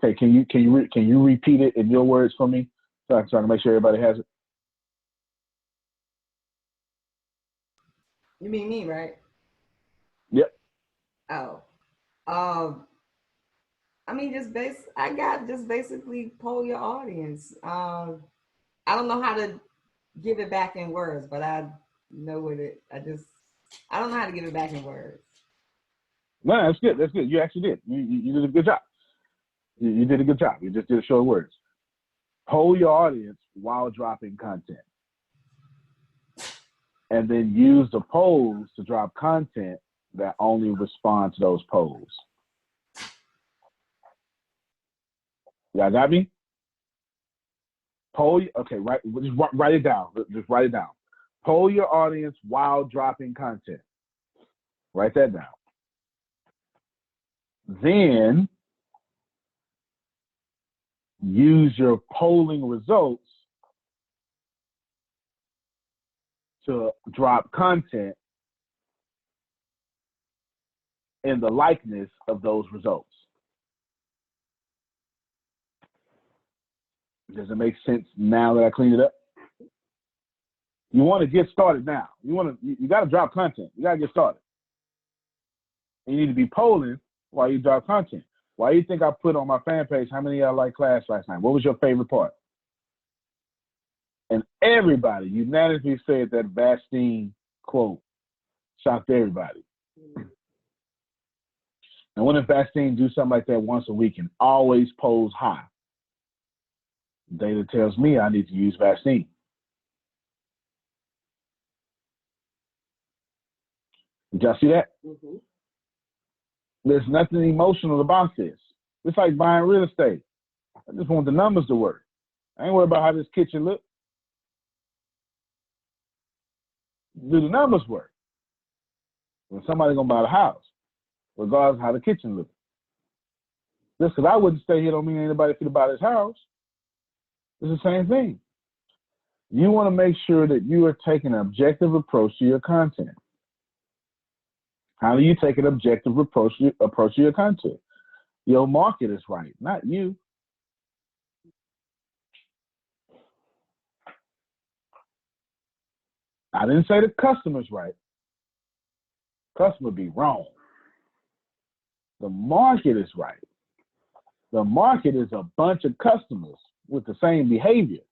Okay, can you repeat it in your words for me so I can make sure everybody has it? You mean me, right? Yep. Oh, I mean, just basically poll your audience. I don't know how to give it back in words, but I know what it. I don't know how to give it back in words. No, that's good. That's good. You actually did. You did a good job. You did a good job. You just did a show of words. Poll your audience while dropping content. And then use the polls to drop content that only respond to those polls. Y'all got me? Poll, okay, just write it down. Just write it down. Poll your audience while dropping content. Write that down. Then use your polling results to drop content in the likeness of those results. Does it make sense now that I cleaned it up? You want to get started now. You got to drop content. You got to get started. And you need to be polling while you drop content. Why do you think I put on my fan page, how many of y'all liked class last night? What was your favorite part? And everybody unanimously said that Vastine quote. Shocked everybody. And when Vastine do something like that once a week and always polls high, data tells me I need to use Vastine. Did y'all see that? Mm-hmm. There's nothing emotional about this. It's like buying real estate. I just want the numbers to work. I ain't worried about how this kitchen look. Do the numbers work? When somebody's gonna buy the house, regardless of how the kitchen looks. Just because I wouldn't stay here don't mean anybody could buy this house. It's the same thing. You want to make sure that you are taking an objective approach to your content. How do you take an objective approach to your content? Your market is right, not you. I didn't say the customer's right. Customer be wrong. The market is right. The market is a bunch of customers with the same behavior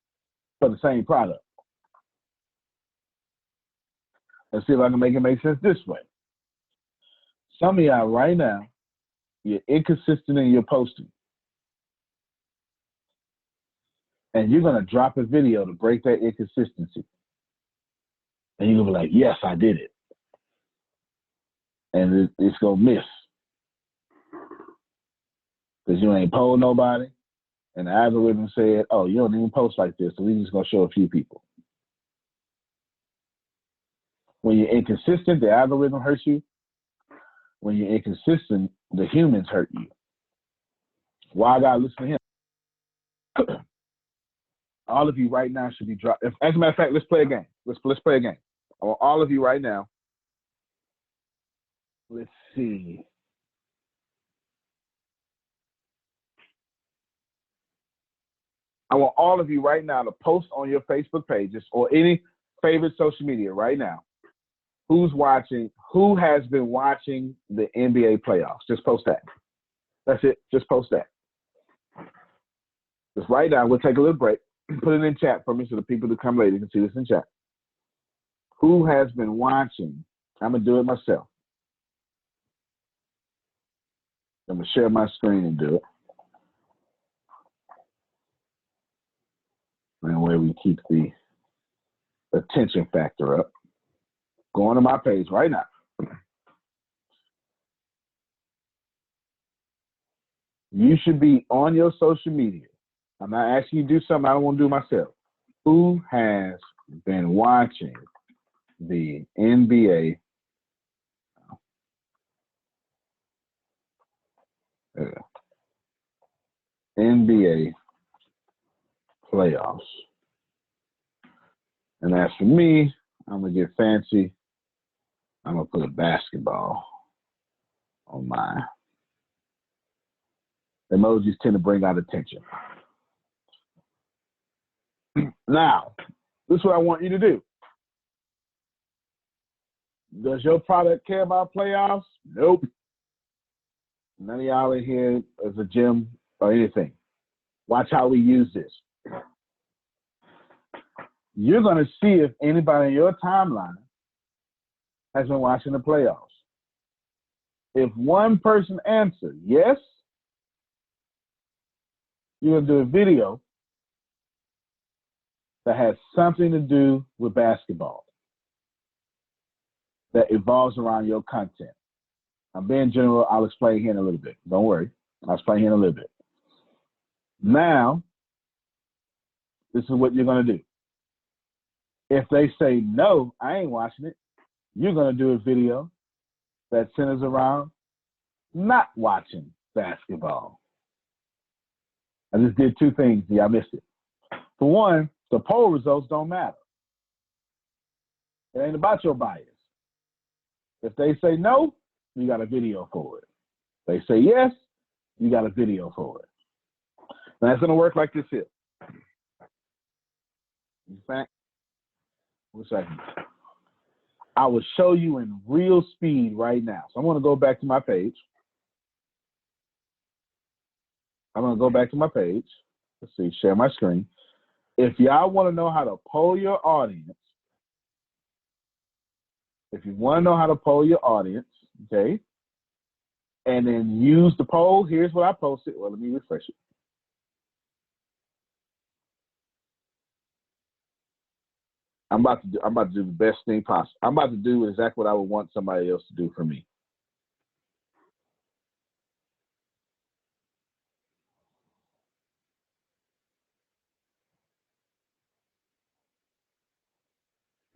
for the same product. Let's see if I can make it make sense this way. Some of y'all right now, you're inconsistent in your posting. And you're going to drop a video to break that inconsistency. And you're going to be like, yes, I did it. And it's going to miss. Because you ain't polled nobody. And the algorithm said, oh, you don't even post like this, so we're just going to show a few people. When you're inconsistent, the algorithm hurts you. When you're inconsistent, the humans hurt you. Why I gotta listen to him? All of you right now should be dropped. As a matter of fact, let's play a game. Let's play a game. I want all of you right now. Let's see. I want all of you right now to post on your Facebook pages or any favorite social media right now. Who has been watching the NBA playoffs? Just post that. That's it. Just post that. Just right now, we'll take a little break. Put it in chat for me so the people who come later can see this in chat. Who has been watching? I'm going to do it myself. I'm going to share my screen and do it. And where we keep the attention factor up. Go on to my page right now. You should be on your social media. I'm not asking you to do something I don't want to do myself. Who has been watching the NBA playoffs? And as for me, I'm going to get fancy. I'm going to put a basketball on mine. Emojis tend to bring out attention. Now, this is what I want you to do. Does your product care about playoffs? Nope. None of y'all in here as a gym or anything. Watch how we use this. You're going to see if anybody in your timeline has been watching the playoffs. If one person answers yes, you're going to do a video that has something to do with basketball that evolves around your content. I'm being general. I'll explain here in a little bit. Don't worry. I'll explain here in a little bit. Now, this is what you're going to do. If they say, no, I ain't watching it, you're going to do a video that centers around not watching basketball. I just did two things. Y'all missed it. For one, the poll results don't matter. It ain't about your bias. If they say no, you got a video for it. They say yes, you got a video for it. Now, it's going to work like this here. In fact, 1 second. I will show you in real speed right now. So I'm going to go back to my page. Let's see, share my screen. If y'all want to know how to poll your audience, okay, and then use the poll, here's what I posted. Well, let me refresh it. I'm about to do the best thing possible. I'm about to do exactly what I would want somebody else to do for me.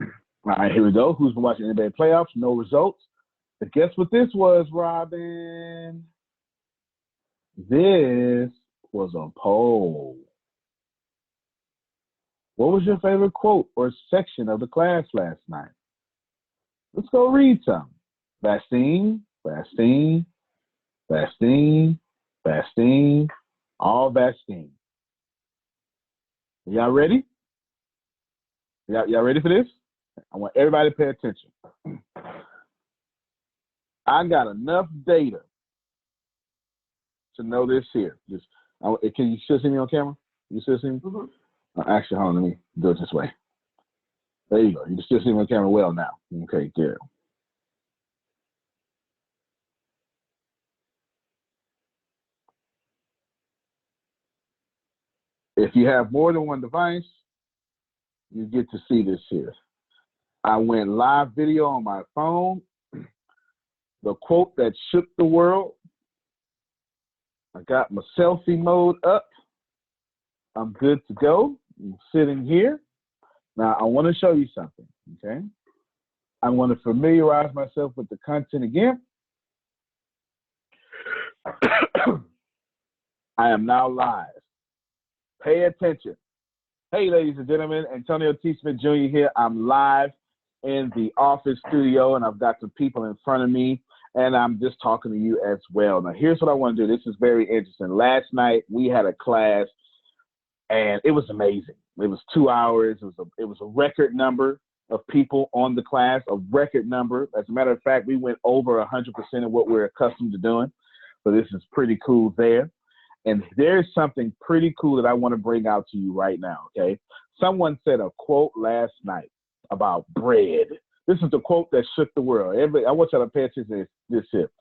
All right, here we go. Who's been watching NBA playoffs? No results. But guess what this was, Robin? This was a poll. What was your favorite quote or section of the class last night? Let's go read some. Vaccine, vaccine, vaccine, vaccine, all vaccine. Y'all ready? Y'all ready for this? I want everybody to pay attention. I got enough data to know this here. Can you still see me on camera? You still see me? Mm-hmm. Actually, hold on, let me do it this way. There you go. You can still see me on camera well now. Okay, good. If you have more than one device, you get to see this here. I went live video on my phone. The quote that shook the world. I got my selfie mode up. I'm good to go. I'm sitting here. Now, I want to show you something, okay? I want to familiarize myself with the content again. I am now live. Pay attention. Hey, ladies and gentlemen, Antonio T. Smith Jr. here. I'm live in the office studio, and I've got some people in front of me, and I'm just talking to you as well. Now, here's what I want to do. This is very interesting. Last night, we had a class, and it was amazing. It was 2 hours. It was a record number of people on the class, a record number. As a matter of fact, we went over 100% of what we're accustomed to doing, so this is pretty cool there. And there's something pretty cool that I want to bring out to you right now, okay? Someone said a quote last night about bread. This is the quote that shook the world. I want you to pay attention to this here.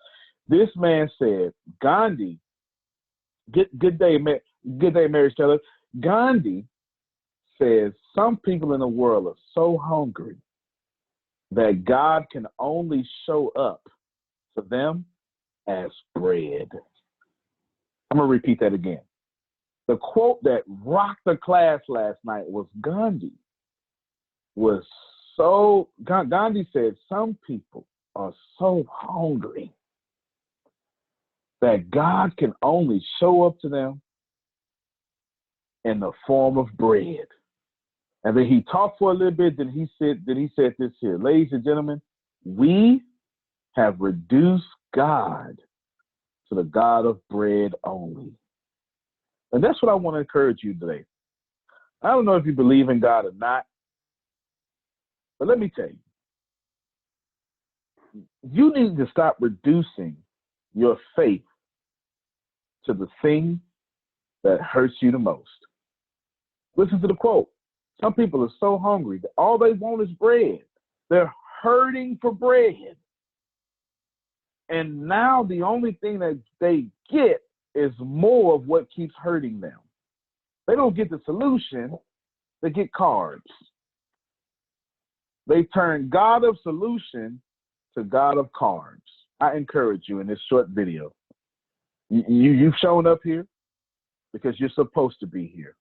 This man said, Gandhi, good day, Mary Stella. Gandhi says some people in the world are so hungry that God can only show up for them as bread. I'm going to repeat that again. The quote that rocked the class last night was Gandhi said some people are so hungry that God can only show up to them in the form of bread. And then he talked for a little bit, then he said this here. Ladies and gentlemen, we have reduced God to the God of bread only. And that's what I want to encourage you today. I don't know if you believe in God or not, but let me tell you, you need to stop reducing your faith to the thing that hurts you the most. Listen to the quote. Some people are so hungry that all they want is bread. They're hurting for bread. And now the only thing that they get is more of what keeps hurting them. They don't get the solution, they get carbs. They turn God of solution to God of carbs. I encourage you in this short video. You've shown up here because you're supposed to be here.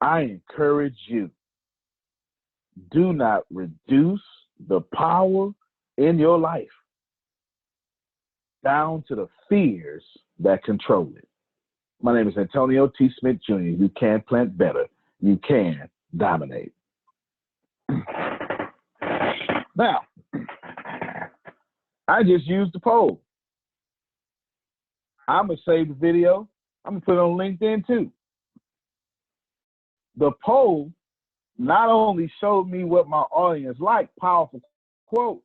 I encourage you, do not reduce the power in your life down to the fears that control it. My name is Antonio T. Smith Jr. You can plant better. You can dominate. Now, I just used the poll. I'm going to save the video. I'm going to put it on LinkedIn too. The poll not only showed me what my audience liked, powerful quotes,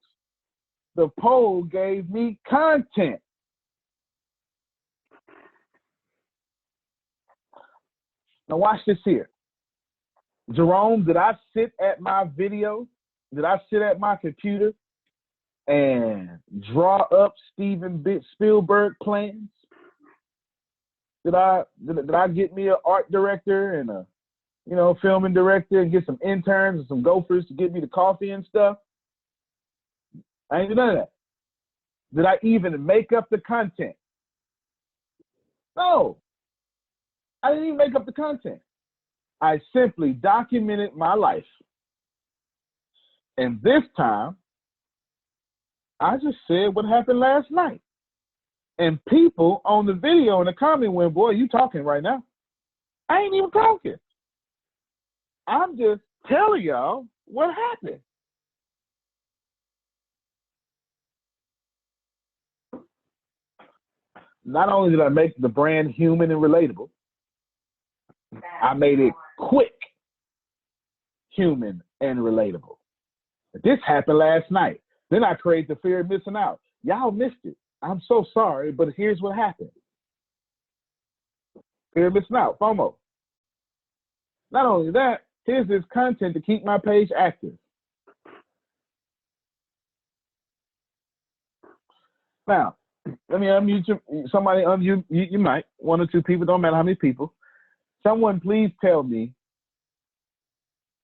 the poll gave me content. Now watch this here. Jerome, did I sit at my video? Did I sit at my computer and draw up Steven Spielberg plans? Did I get me an art director and a filming director and get some interns and some gophers to get me the coffee and stuff? I ain't do none of that. Did I even make up the content? No. I didn't even make up the content. I simply documented my life. And this time, I just said what happened last night. And people on the video in the comment went, boy, you talking right now. I ain't even talking. I'm just telling y'all what happened. Not only did I make the brand human and relatable, I made it quick, human, and relatable. This happened last night. Then I created the fear of missing out. Y'all missed it. I'm so sorry, but here's what happened. Fear of missing out, FOMO. Not only that, here's this content to keep my page active. Now, let me unmute you. Somebody unmute you might. One or two people, don't matter how many people. Someone please tell me,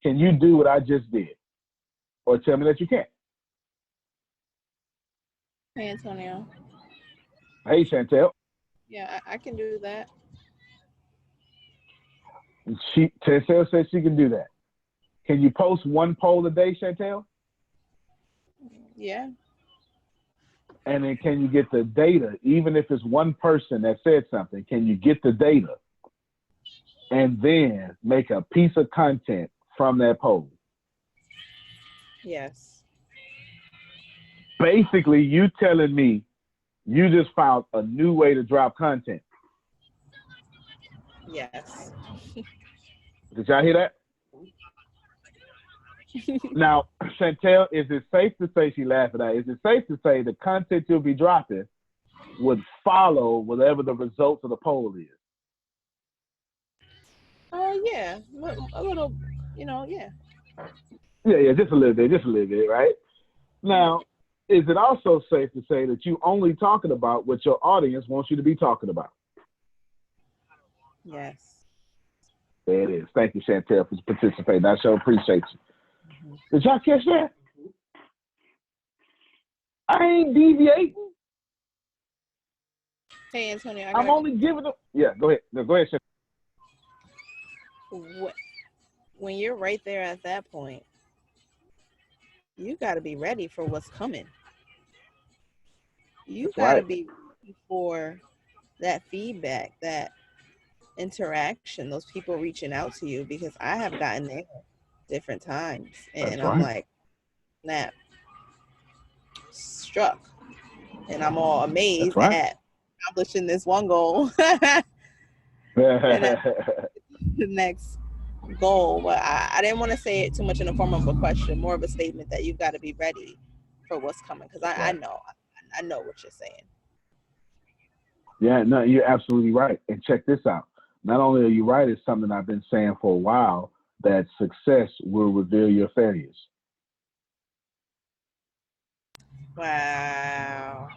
can you do what I just did? Or tell me that you can't. Hey, Antonio. Hey, Chantel. Yeah, I can do that. Chantel says she can do that. Can you post one poll a day, Chantel? Yeah. And then can you get the data, even if it's one person that said something, can you get the data? and then make a piece of content from that poll. Yes. Basically, you telling me you just found a new way to drop content. Yes. Did y'all hear that? Now, Chantel, is it safe to say, she laughed at that, is it safe to say the content you'll be dropping would follow whatever the results of the poll is? Yeah. A little, yeah. Yeah, just a little bit, right? Now, is it also safe to say that you only talking about what your audience wants you to be talking about? Yes. There it is. Thank you, Chantel, for participating. I sure appreciate you. Mm-hmm. Did y'all catch that? I ain't deviating. Hey, Antonio, I'm only giving them. Yeah, go ahead. No, go ahead, Chantel. When you're right there at that point, you got to be ready for what's coming. You got to be ready for that feedback, that interaction, those people reaching out to you, because I have gotten there different times, and I'm like, snap, struck, and I'm all amazed at accomplishing this one goal. And the next goal, but I didn't want to say it too much in the form of a question, more of a statement that you've got to be ready for what's coming, because I know what you're saying. Yeah, no, you're absolutely right. And check this out. Not only are you right, it's something I've been saying for a while, that success will reveal your failures. Wow.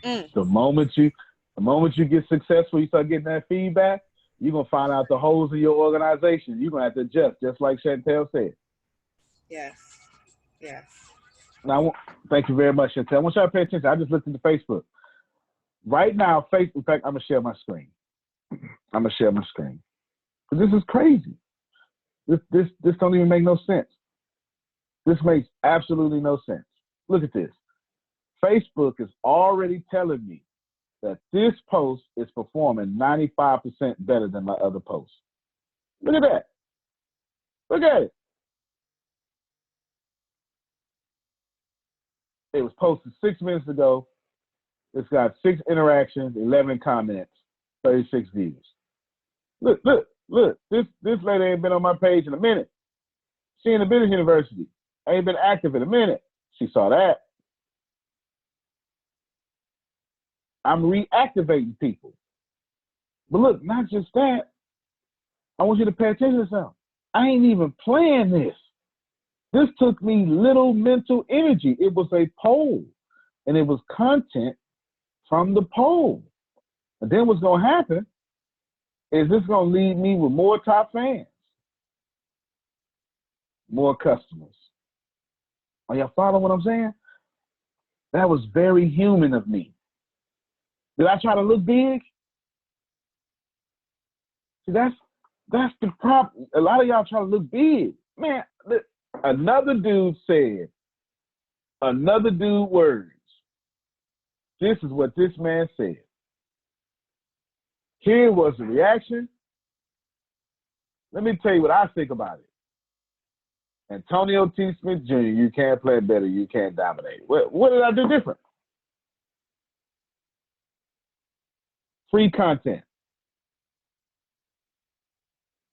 The moment you get successful, you start getting that feedback, you're going to find out the holes in your organization. You're going to have to adjust, just like Chantel said. Yes. Yes. Now, thank you very much, Chantel. I want y'all to pay attention. I just looked into Facebook. Right now, Facebook, in fact, I'm going to share my screen. This is crazy. This don't even make no sense. This makes absolutely no sense. Look at this. Facebook is already telling me that this post is performing 95% better than my other posts. Look at that. Look at it. It was posted 6 minutes ago. It's got 6 interactions, 11 comments, 36 views. Look. This lady ain't been on my page in a minute. She in the business university. Ain't been active in a minute. She saw that. I'm reactivating people. But look, not just that. I want you to pay attention to something. I ain't even playing this. This took me little mental energy. It was a poll, and it was content from the poll. And then what's going to happen is this going to lead me with more top fans, more customers. Are y'all following what I'm saying? That was very human of me. Did I try to look big? See, that's the problem. A lot of y'all try to look big. Man, look, another dude words. This is what this man said. Here was the reaction. Let me tell you what I think about it. Antonio T. Smith Jr., you can't play better, you can't dominate. What did I do different? Free content.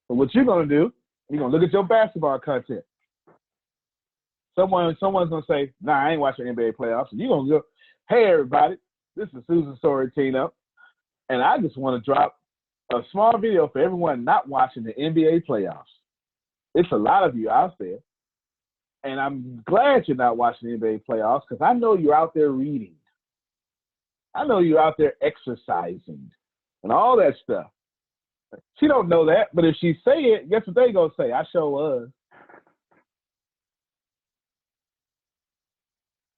So what you're going to do, you're going to look at your basketball content. Someone's going to say, nah, I ain't watching NBA playoffs. And you're going to go, hey, everybody, this is Susan Sorrentino, and I just want to drop a small video for everyone not watching the NBA playoffs. It's a lot of you out there, and I'm glad you're not watching the NBA playoffs because I know you're out there reading. I know you're out there exercising and all that stuff. She don't know that, but if she say it, guess what they gonna say? I sure was.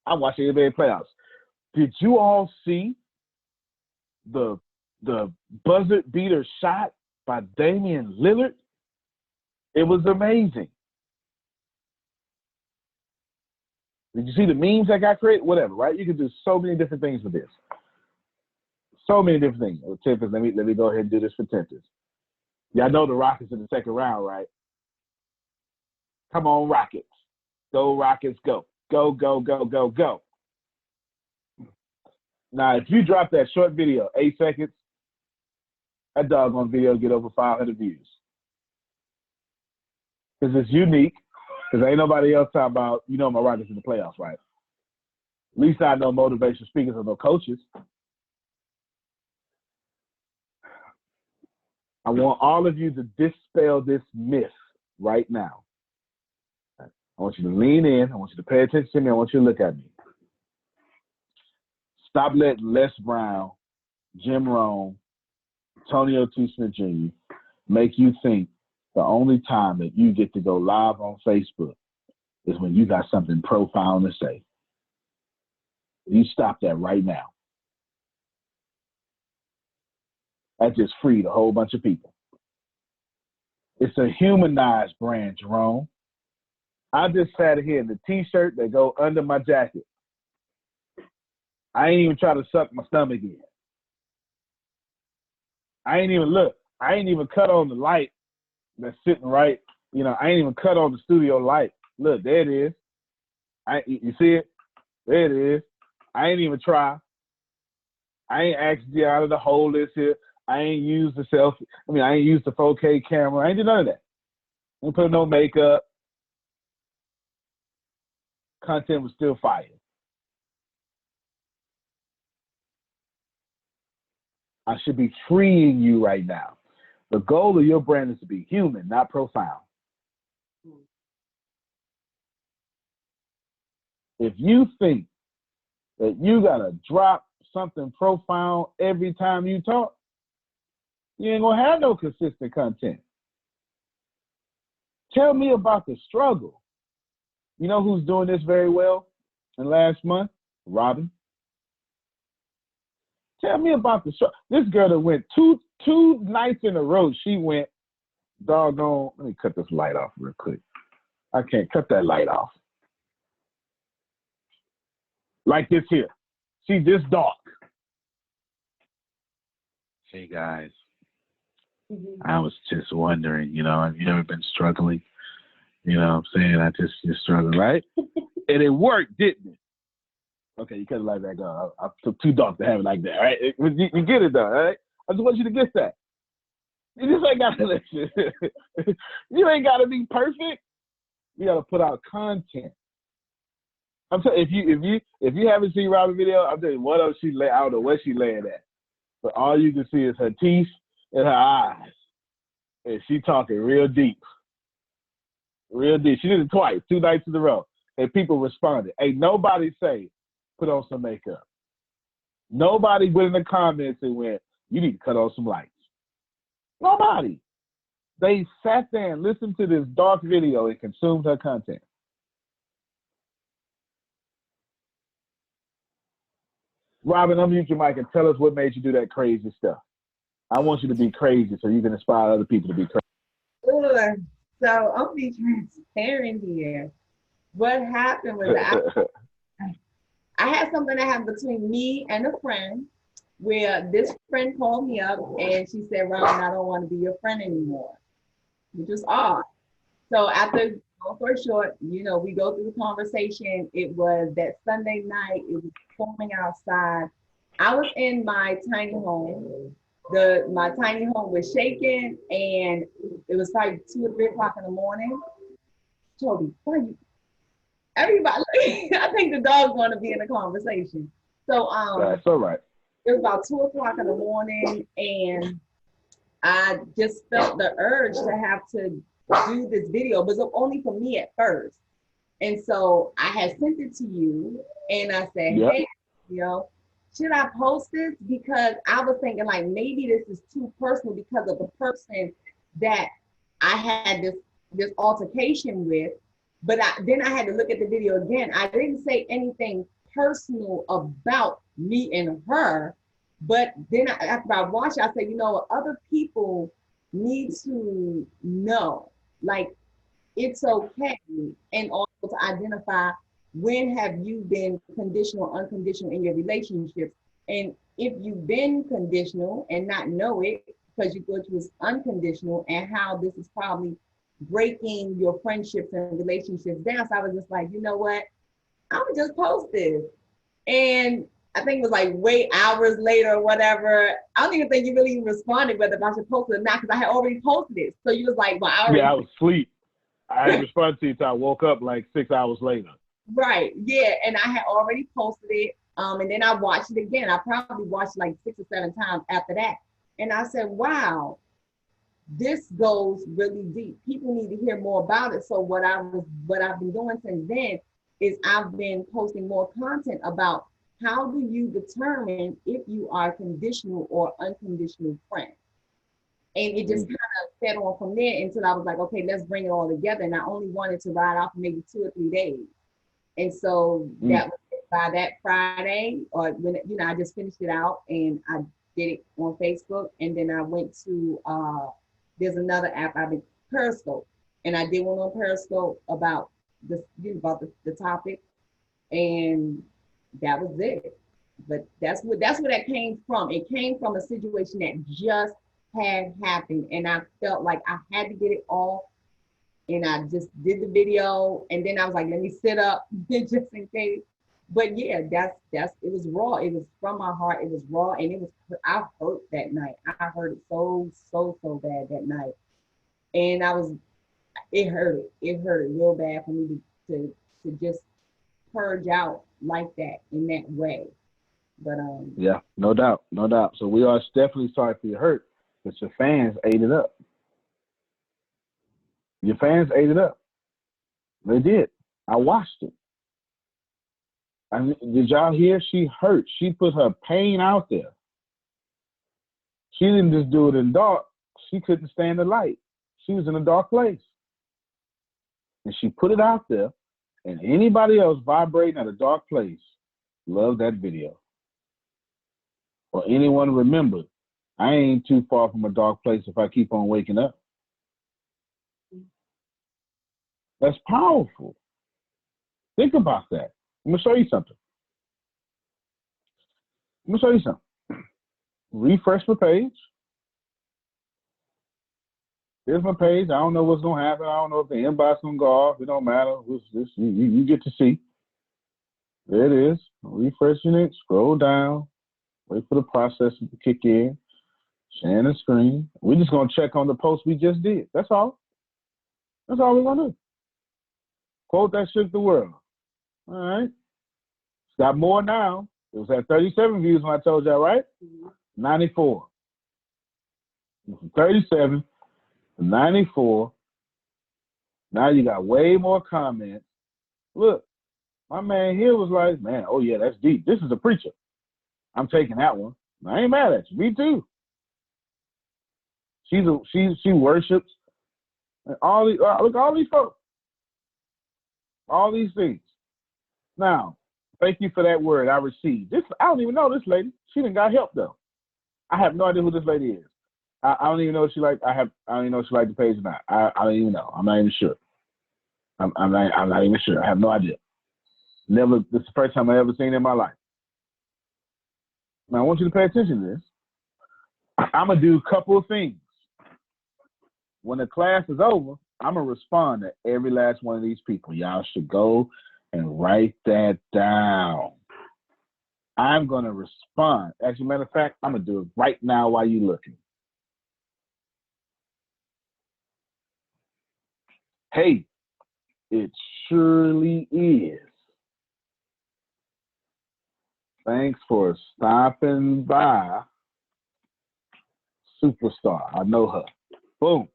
I'm watching the NBA playoffs. Did you all see the buzzer beater shot by Damian Lillard? It was amazing. Did you see the memes that got created? Whatever, right? You can do so many different things with this. So many different things. Tempest, let me go ahead and do this for Tempest. Y'all know the Rockets in the second round, right? Come on, Rockets. Go, Rockets, go. Go, go, go, go, go. Now, if you drop that short video, 8 seconds, that doggone video get over 500 views. Because it's unique. Because ain't nobody else talking about, you know, my Rockets in the playoffs, right? At least I know motivational speakers or no coaches. I want all of you to dispel this myth right now. I want you to lean in. I want you to pay attention to me. I want you to look at me. Stop letting Les Brown, Jim Rome, Antonio T. Smith Jr. make you think the only time that you get to go live on Facebook is when you got something profound to say. You stop that right now. That just freed a whole bunch of people. It's a humanized brand, Jerome. I just sat here in the t-shirt that go under my jacket. I ain't even try to suck my stomach in. I ain't even look. I ain't even cut on the light that's sitting right. You know, I ain't even cut on the studio light. Look, there it is. You see it? There it is. I ain't even try. I ain't asked Deanna to hold this here. I ain't used the selfie. I ain't used the 4K camera. I ain't do none of that. I ain't put no makeup. Content was still fire. I should be freeing you right now. The goal of your brand is to be human, not profound. If you think that you gotta drop something profound every time you talk, you ain't gonna have no consistent content. Tell me about the struggle. You know who's doing this very well in last month? Robin. Tell me about the struggle. This girl that went two nights in a row, she went doggone. Let me cut this light off real quick. I can't cut that light off. Like this here. See this dark. Hey guys. I was just wondering, have you ever been struggling? You know what I'm saying? I just struggled, right? And it worked, didn't it? Okay, you cut the light back on. I took too dark to have it like that, right? You get it though, right? I just want you to get that. You just ain't gotta listen. You ain't gotta be perfect. You gotta put out content. I'm telling you, if you haven't seen Robin's video, I'm telling you, what else I don't know where she laying at. But all you can see is her teeth and her eyes. And she talking real deep. Real deep. She did it twice, 2 nights in a row. And people responded. Ain't nobody say, put on some makeup. Nobody went in the comments and went, you need to cut on some lights. Nobody. They sat there and listened to this dark video and consumed her content. Robin, unmute your mic and tell us what made you do that crazy stuff. I want you to be crazy so you can inspire other people to be crazy. Sure. So I'll be transparent here. What happened was I had something that happened between me and a friend where this friend called me up and she said, Robin, I don't want to be your friend anymore, which was odd. So after, long story short, we go through the conversation. It was that Sunday night. It was storming outside. I was in my tiny home. My tiny home was shaking, and it was like 2 or 3 o'clock in the morning. Toby, why you? Everybody, I think the dog's want to be in the conversation. So that's all right. It was about 2 o'clock in the morning, and I just felt the urge to have to do this video, but it was only for me at first. And so I had sent it to you, and I said, Yep. Hey, should I post this? Because I was thinking like maybe this is too personal because of the person that I had this altercation with. But then I had to look at the video again. I didn't say anything personal about me and her. But then after I watched it, I said, other people need to know, like, it's okay, and also to identify when have you been conditional or unconditional in your relationships. And if you've been conditional and not know it, because you thought you was unconditional, and how this is probably breaking your friendships and relationships down. So I was just like, you know what? I'm gonna just post this. And I think it was like wait hours later or whatever. I don't even think you really even responded whether if I should post it or not, because I had already posted it. So you was like, well, I already. Yeah, I was asleep. I didn't respond to you until I woke up like 6 hours later. Right. Yeah. And I had already posted it. And then I watched it again. I probably watched like 6 or 7 times after that. And I said, wow, this goes really deep. People need to hear more about it. So what I've been doing since then is I've been posting more content about how do you determine if you are conditional or unconditional friend. And it just kind of fed on from there until I was like, okay, let's bring it all together. And I only wanted to ride off maybe 2 or 3 days. And so that was it. By that Friday, or when, you know, I just finished it out and I did it on Facebook. And then I went to, there's another app, I've been Periscope. And I did one on Periscope about this, the topic. And that was it. But that's where that came from. It came from a situation that just had happened. And I felt like I had to get it off. And I just did the video, and then I was like, let me sit up just in case. But yeah, that's it was raw. It was from my heart. It was raw, and I hurt that night. I hurt it so bad that night, and it hurt real bad for me to just purge out like that in that way. But yeah, no doubt. So we are definitely sorry for your hurt, but your fans ate it up. Your fans ate it up. They did. I watched it. Did y'all hear? She hurt. She put her pain out there. She didn't just do it in dark. She couldn't stand the light. She was in a dark place. And she put it out there, and anybody else vibrating at a dark place loved that video. Or anyone remembered, I ain't too far from a dark place if I keep on waking up. That's powerful. Think about that. I'm gonna show you something. Refresh my page. Here's my page. I don't know what's gonna happen. I don't know if the inbox gonna go off. It don't matter. You get to see. There it is. Refreshing it. Scroll down. Wait for the process to kick in. Share the screen. We're just gonna check on the post we just did. That's all. That's all we're gonna do. Quote that shook the world. All right. It's got more now. It was at 37 views when I told y'all, right? 94. From 37 to 94. Now you got way more comments. Look, my man here was like, man, oh yeah, that's deep. This is a preacher. I'm taking that one. I ain't mad at you. Me too. She worships. And look, all these folks. All these things. Now, thank you for that word I received. I don't even know this lady. She done got help though. I have no idea who this lady is. I don't even know if she liked. I don't even know if she liked the page or not. I don't even know. I'm not even sure. I'm not even sure. I have no idea. Never. This is the first time I ever seen it in my life. Now I want you to pay attention to this. I'm gonna do a couple of things. When the class is over, I'm gonna respond to every last one of these people. Y'all should go and write that down. I'm gonna respond. As a matter of fact, I'm gonna do it right now while you're looking. Hey, it surely is. Thanks for stopping by. Superstar, I know her. Boom.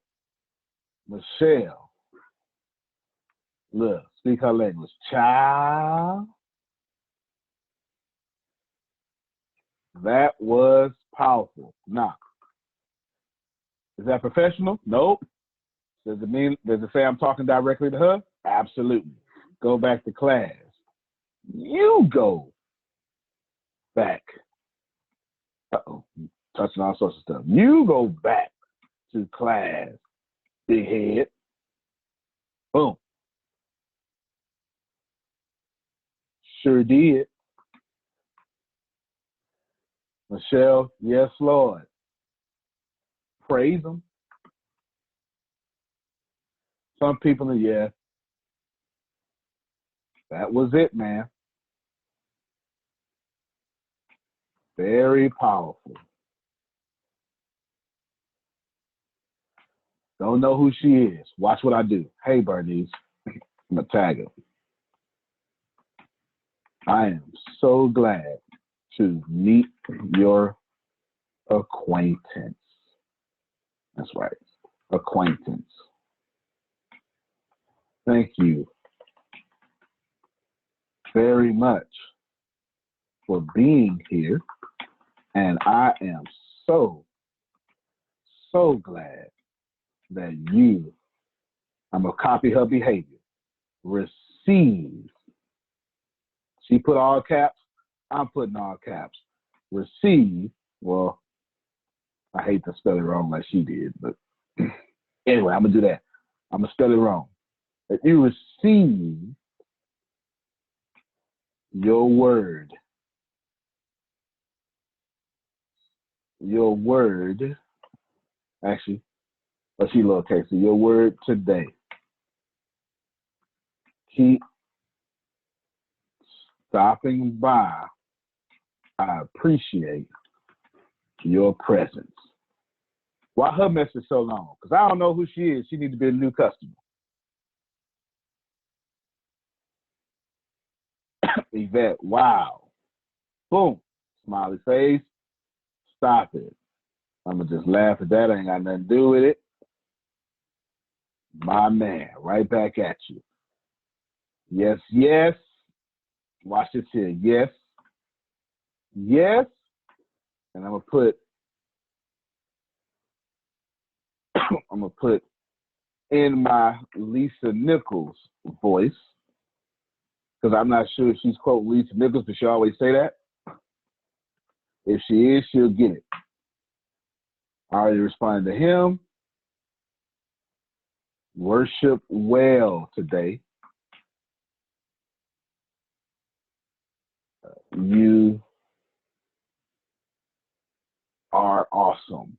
Michelle. Look, speak her language. Child. That was powerful. Now, is that professional? Nope. Does it say I'm talking directly to her? Absolutely. Go back to class. You go back. Uh-oh. Touching all sorts of stuff. You go back to class, big head. Boom. Sure did. Michelle, yes, Lord. praise them. Some people, yeah, that was it, man. Very powerful. Don't know who she is. Watch what I do. Hey, Bernice. I'm going to tag her. I am so glad to meet your acquaintance. That's right. Acquaintance. Thank you very much for being here. And I am so glad that you, I'm going to copy her behavior, receive. She put all caps, I'm putting all caps. Receive, well, I hate to spell it wrong like she did, but anyway, I'm going to do that. I'm going to spell it wrong. That you receive your word. Your word, actually, let's see lowercase. So your word today. Keep stopping by. I appreciate your presence. Why her message so long? Because I don't know who she is. She needs to be a new customer. Yvette, wow. Boom. Smiley face. Stop it. I'm going to just laugh at that. I ain't got nothing to do with it. My man, right back at you. Yes, yes. Watch this here. Yes. Yes. And I'm gonna put in my Lisa Nichols voice, because I'm not sure if she's quoting Lisa Nichols, but she always say that. If she is, she'll get it. I already responded to him. Worship well today. You are awesome.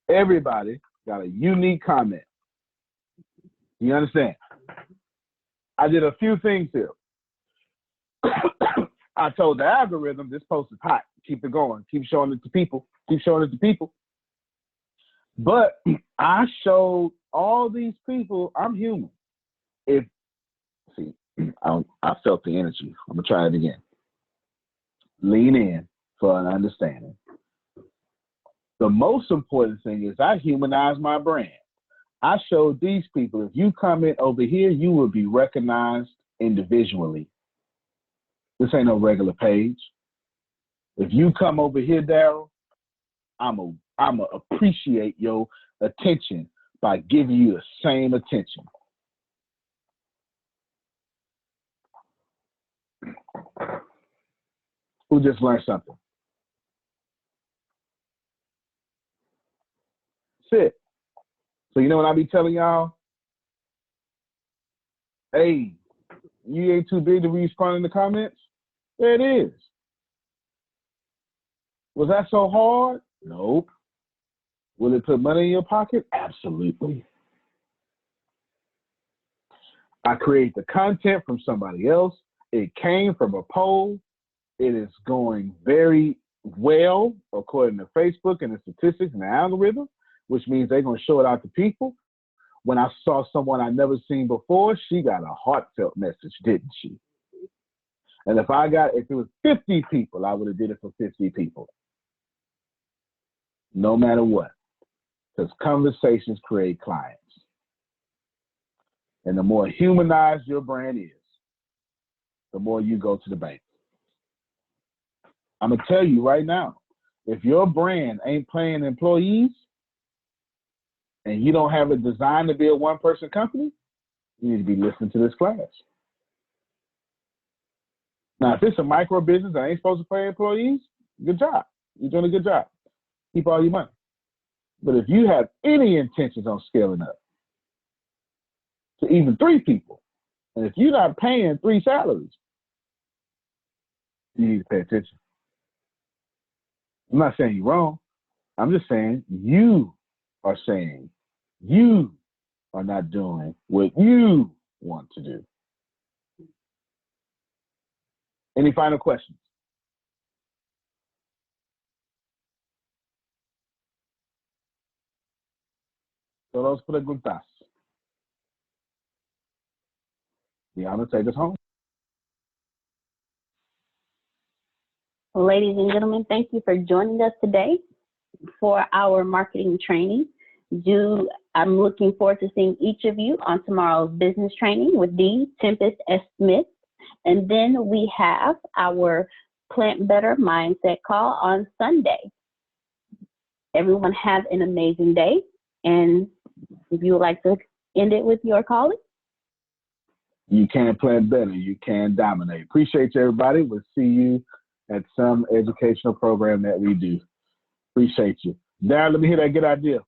Everybody got a unique comment. You understand? I did a few things here. I told the algorithm this post is hot. Keep it going. Keep showing it to people. Keep showing it to people. But I showed all these people I'm human. I felt the energy. I'm gonna try it again. Lean in for an understanding. The most important thing is I humanize my brand. I showed these people, if you comment over here, you will be recognized individually. This ain't no regular page. If you come over here, Daryl, I'ma appreciate your attention by giving you the same attention. Who just learned something? That's it. So you know what I be telling y'all? Hey, you ain't too big to respond in the comments? There it is. Was that so hard? Nope. Will it put money in your pocket? Absolutely. I create the content from somebody else. It came from a poll. It is going very well according to Facebook and the statistics and the algorithm, which means they're going to show it out to people. When I saw someone I never seen before, she got a heartfelt message, didn't she? And if it was 50 people, I would have did it for 50 people. No matter what. Because conversations create clients. And the more humanized your brand is, the more you go to the bank. I'm going to tell you right now, if your brand ain't paying employees and you don't have it designed to be a one-person company, you need to be listening to this class. Now, if it's a micro business that ain't supposed to pay employees, good job. You're doing a good job. Keep all your money. But if you have any intentions on scaling up to even 3 people, and if you're not paying 3 salaries, you need to pay attention. I'm not saying you're wrong. I'm just saying you are saying you are not doing what you want to do. Any final questions? Todos preguntas. Deanna, take us home. Ladies and gentlemen, thank you for joining us today for our marketing training. I'm looking forward to seeing each of you on tomorrow's business training with D. Tempest S. Smith. And then we have our Plant Better Mindset call on Sunday. Everyone have an amazing day. And if you would like to end it with your calling. You can plant better. You can dominate. Appreciate you, everybody. We'll see you at some educational program that we do. Appreciate you. Darren, let me hear that good idea.